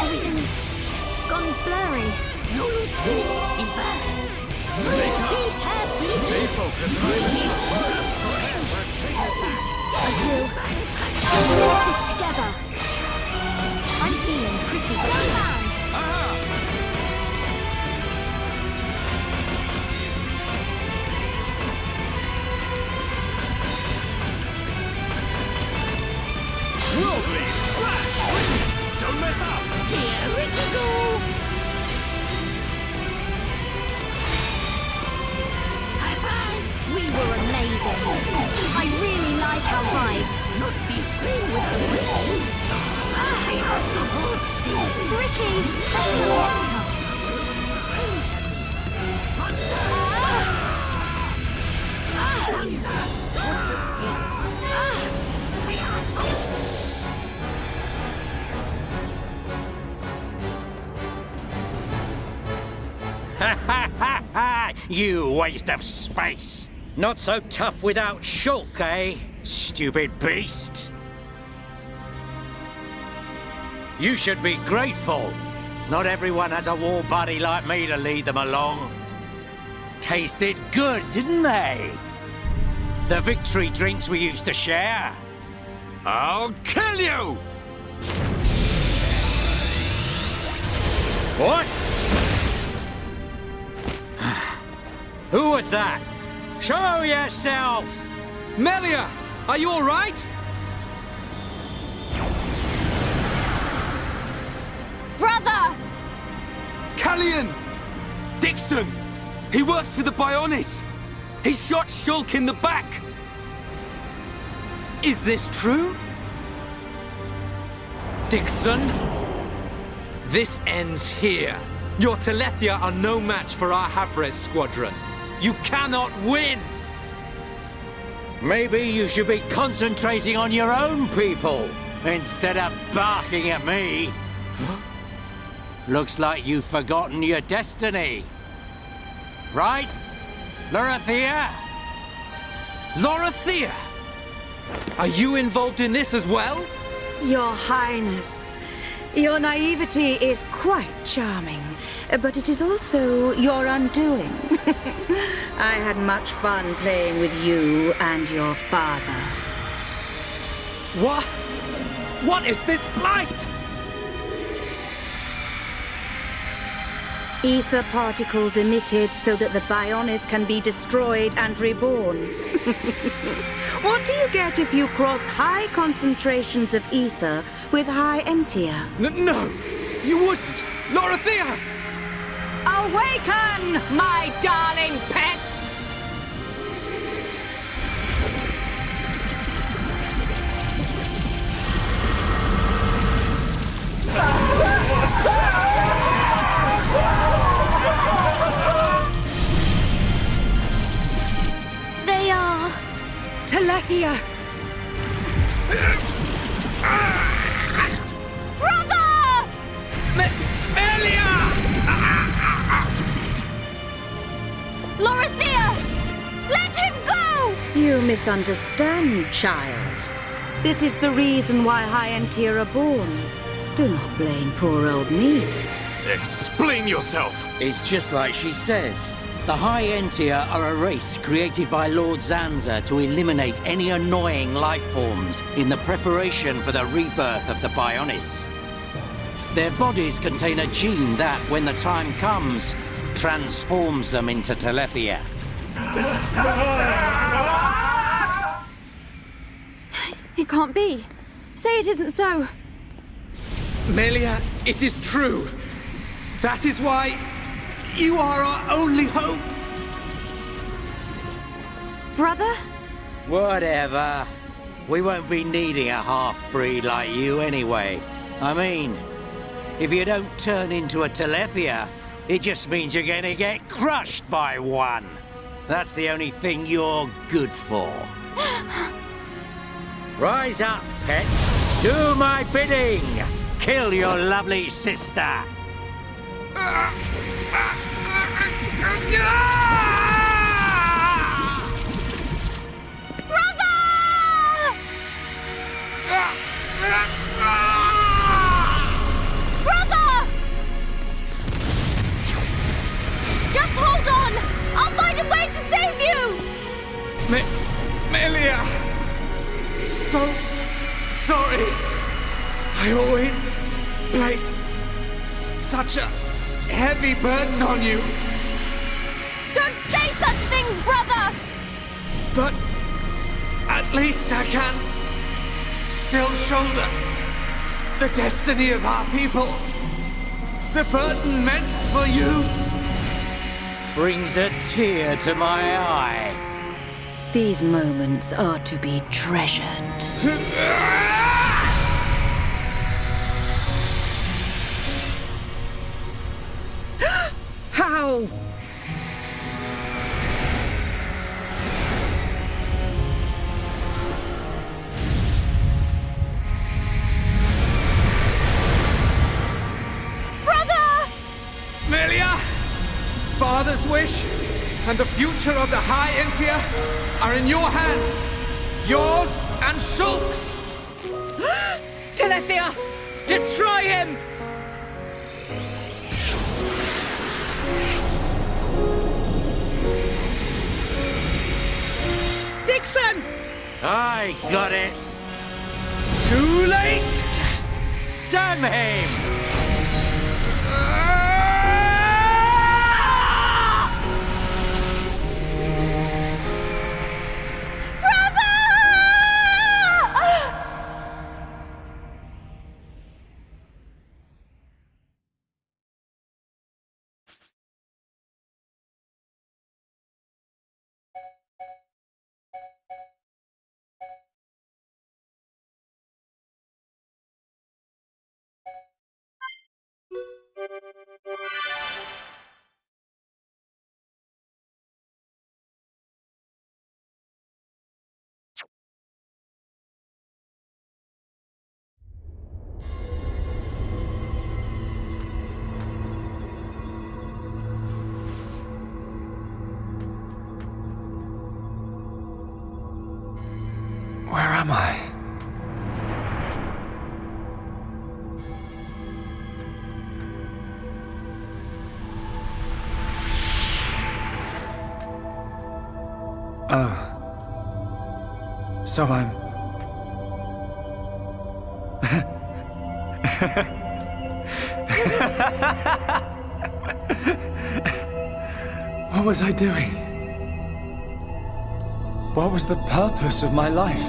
Everything's gone blurry. Spirit is back. Stay focused. We'll this together. I'm feeling pretty good. Worldly slash! Don't mess up! Here we go! High five! We were amazing. I really like our vibe. Not be seen with the Bricky. Bricky! Next time. Ha ha ha ha! You waste of space! Not so tough without Shulk, eh? Stupid beast! You should be grateful. Not everyone has a war buddy like me to lead them along. Tasted good, didn't they? The victory drinks we used to share. I'll kill you! What? Who was that? Show yourself! Melia! Are you alright? Brother! Callian! Dixon! He works for the Bionis! He shot Shulk in the back! Is this true? Dixon? This ends here. Your Telethia are no match for our Havres squadron. You cannot win! Maybe you should be concentrating on your own people instead of barking at me. Looks like you've forgotten your destiny. Right? Lorithia? Lorithia! Are you involved in this as well? Your Highness, your naivety is quite charming, but it is also your undoing. I had much fun playing with you and your father. What? What is this light? Ether particles emitted so that the Bionis can be destroyed and reborn. What do you get if you cross high concentrations of ether with high entia? No! You wouldn't! Lorithia! Awaken, my darling pets! They are... Telethia! Brother! Melia! Lorithia! Let him go! You misunderstand, child. This is the reason why high entia are born. Do not blame poor old me. Explain yourself! It's just like she says. The High Entia are a race created by Lord Zanza to eliminate any annoying life forms in the preparation for the rebirth of the Bionis. Their bodies contain a gene that, when the time comes, transforms them into Telethia. It can't be. Say it isn't so. Melia, it is true. That is why you are our only hope. Brother? Whatever. We won't be needing a half-breed like you anyway. I mean, if you don't turn into a Telethia, it just means you're gonna get crushed by one. That's the only thing you're good for. Rise up, pets. Do my bidding. Kill your lovely sister. Brother! Just hold on! I'll find a way to save you! Melia! So sorry. I always placed such a heavy burden on you. Don't say such things, brother! But at least I can still shoulder the destiny of our people. The burden meant for you brings a tear to my eye. These moments are to be treasured. How? Brother! Melia! Father's wish and the future of the High Entia are in your hands. Yours and Shulk's. Telethia! Destroy him! Dixon! I got it. Too late! Damn him! am I? Oh. So I'm... What was I doing? What was the purpose of my life?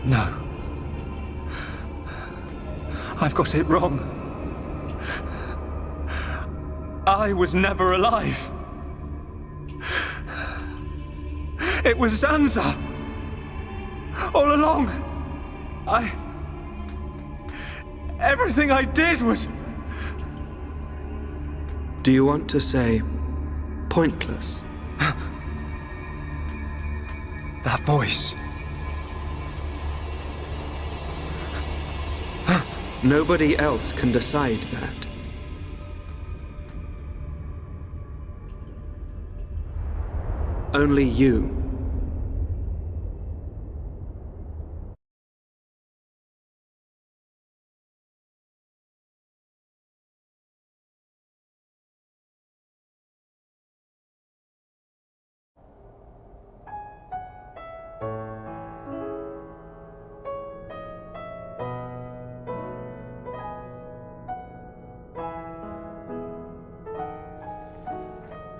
No. I've got it wrong. I was never alive. It was Zanza. All along. Everything I did was... Do you want to say pointless? That voice. Nobody else can decide that. Only you.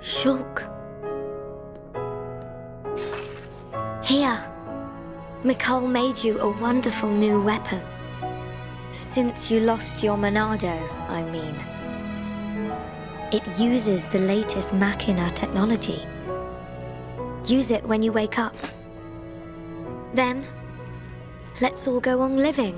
Shulk. Here. Mikol made you a wonderful new weapon. Since you lost your Monado, I mean. It uses the latest Machina technology. Use it when you wake up. Then, let's all go on living.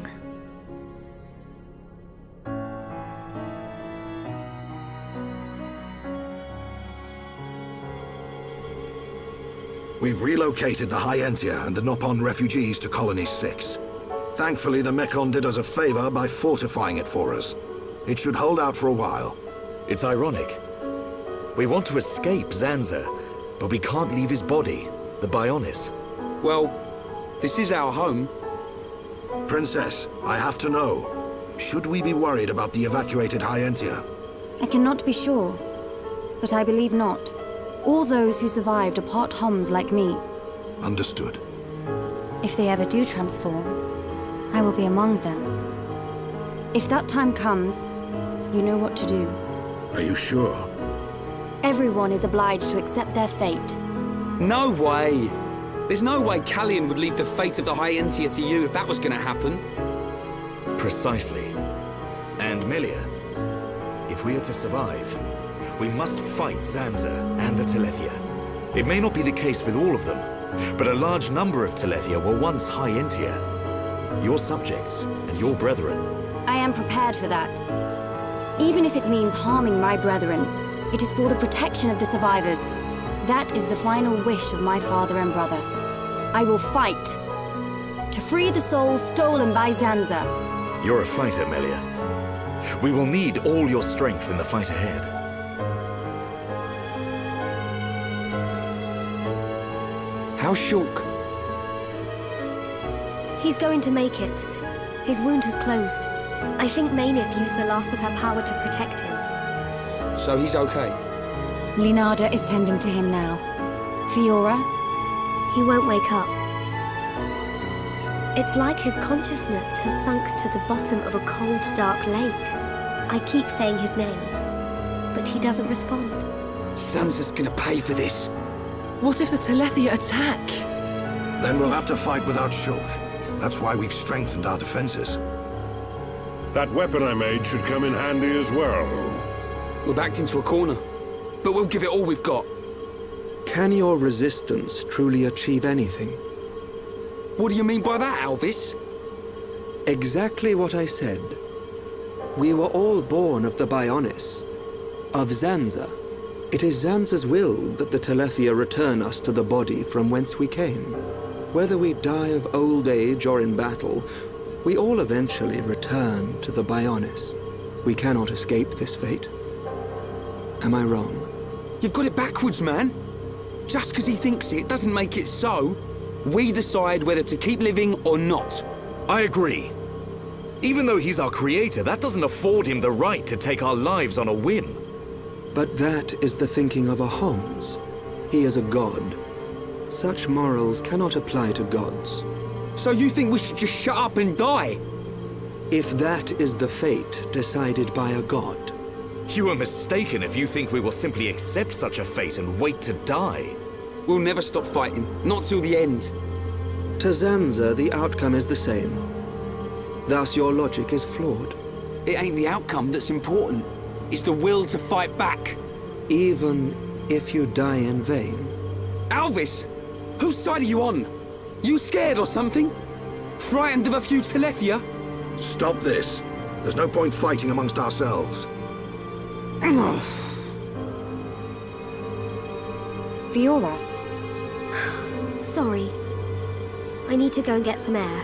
We've relocated the Hyentia and the Nopon refugees to Colony 6. Thankfully, the Mekon did us a favor by fortifying it for us. It should hold out for a while. It's ironic. We want to escape Zanza, but we can't leave his body, the Bionis. Well, this is our home. Princess, I have to know. Should we be worried about the evacuated Hyentia? I cannot be sure, but I believe not. All those who survived are part Homs like me. Understood. If they ever do transform, I will be among them. If that time comes, you know what to do. Are you sure? Everyone is obliged to accept their fate. No way! There's no way Callian would leave the fate of the Hyentia to you if that was gonna happen. Precisely. And Melia, if we are to survive, we must fight Zanza and the Telethia. It may not be the case with all of them, but a large number of Telethia were once Hyentia. Your subjects and your brethren. I am prepared for that. Even if it means harming my brethren, it is for the protection of the survivors. That is the final wish of my father and brother. I will fight to free the souls stolen by Zanza. You're a fighter, Melia. We will need all your strength in the fight ahead. How's Shulk? He's going to make it. His wound has closed. I think Mainith used the last of her power to protect him. So he's okay? Linada is tending to him now. Fiora? He won't wake up. It's like his consciousness has sunk to the bottom of a cold, dark lake. I keep saying his name, but he doesn't respond. Zanza's gonna pay for this. What if the Telethia attack? Then we'll have to fight without Shulk. That's why we've strengthened our defenses. That weapon I made should come in handy as well. We're backed into a corner, but we'll give it all we've got. Can your resistance truly achieve anything? What do you mean by that, Alvis? Exactly what I said. We were all born of the Bionis, of Zanza. It is Zanza's will that the Telethia return us to the body from whence we came. Whether we die of old age or in battle, we all eventually return to the Bionis. We cannot escape this fate. Am I wrong? You've got it backwards, man. Just because he thinks it doesn't make it so. We decide whether to keep living or not. I agree. Even though he's our creator, that doesn't afford him the right to take our lives on a whim. But that is the thinking of a Homs. He is a god. Such morals cannot apply to gods. So you think we should just shut up and die? If that is the fate decided by a god. You are mistaken if you think we will simply accept such a fate and wait to die. We'll never stop fighting, not till the end. To Zanza, the outcome is the same. Thus, your logic is flawed. It ain't the outcome that's important. It's the will to fight back. Even if you die in vain. Alvis! Whose side are you on? You scared or something? Frightened of a few Telethia? Stop this. There's no point fighting amongst ourselves. Fiora. Sorry. I need to go and get some air.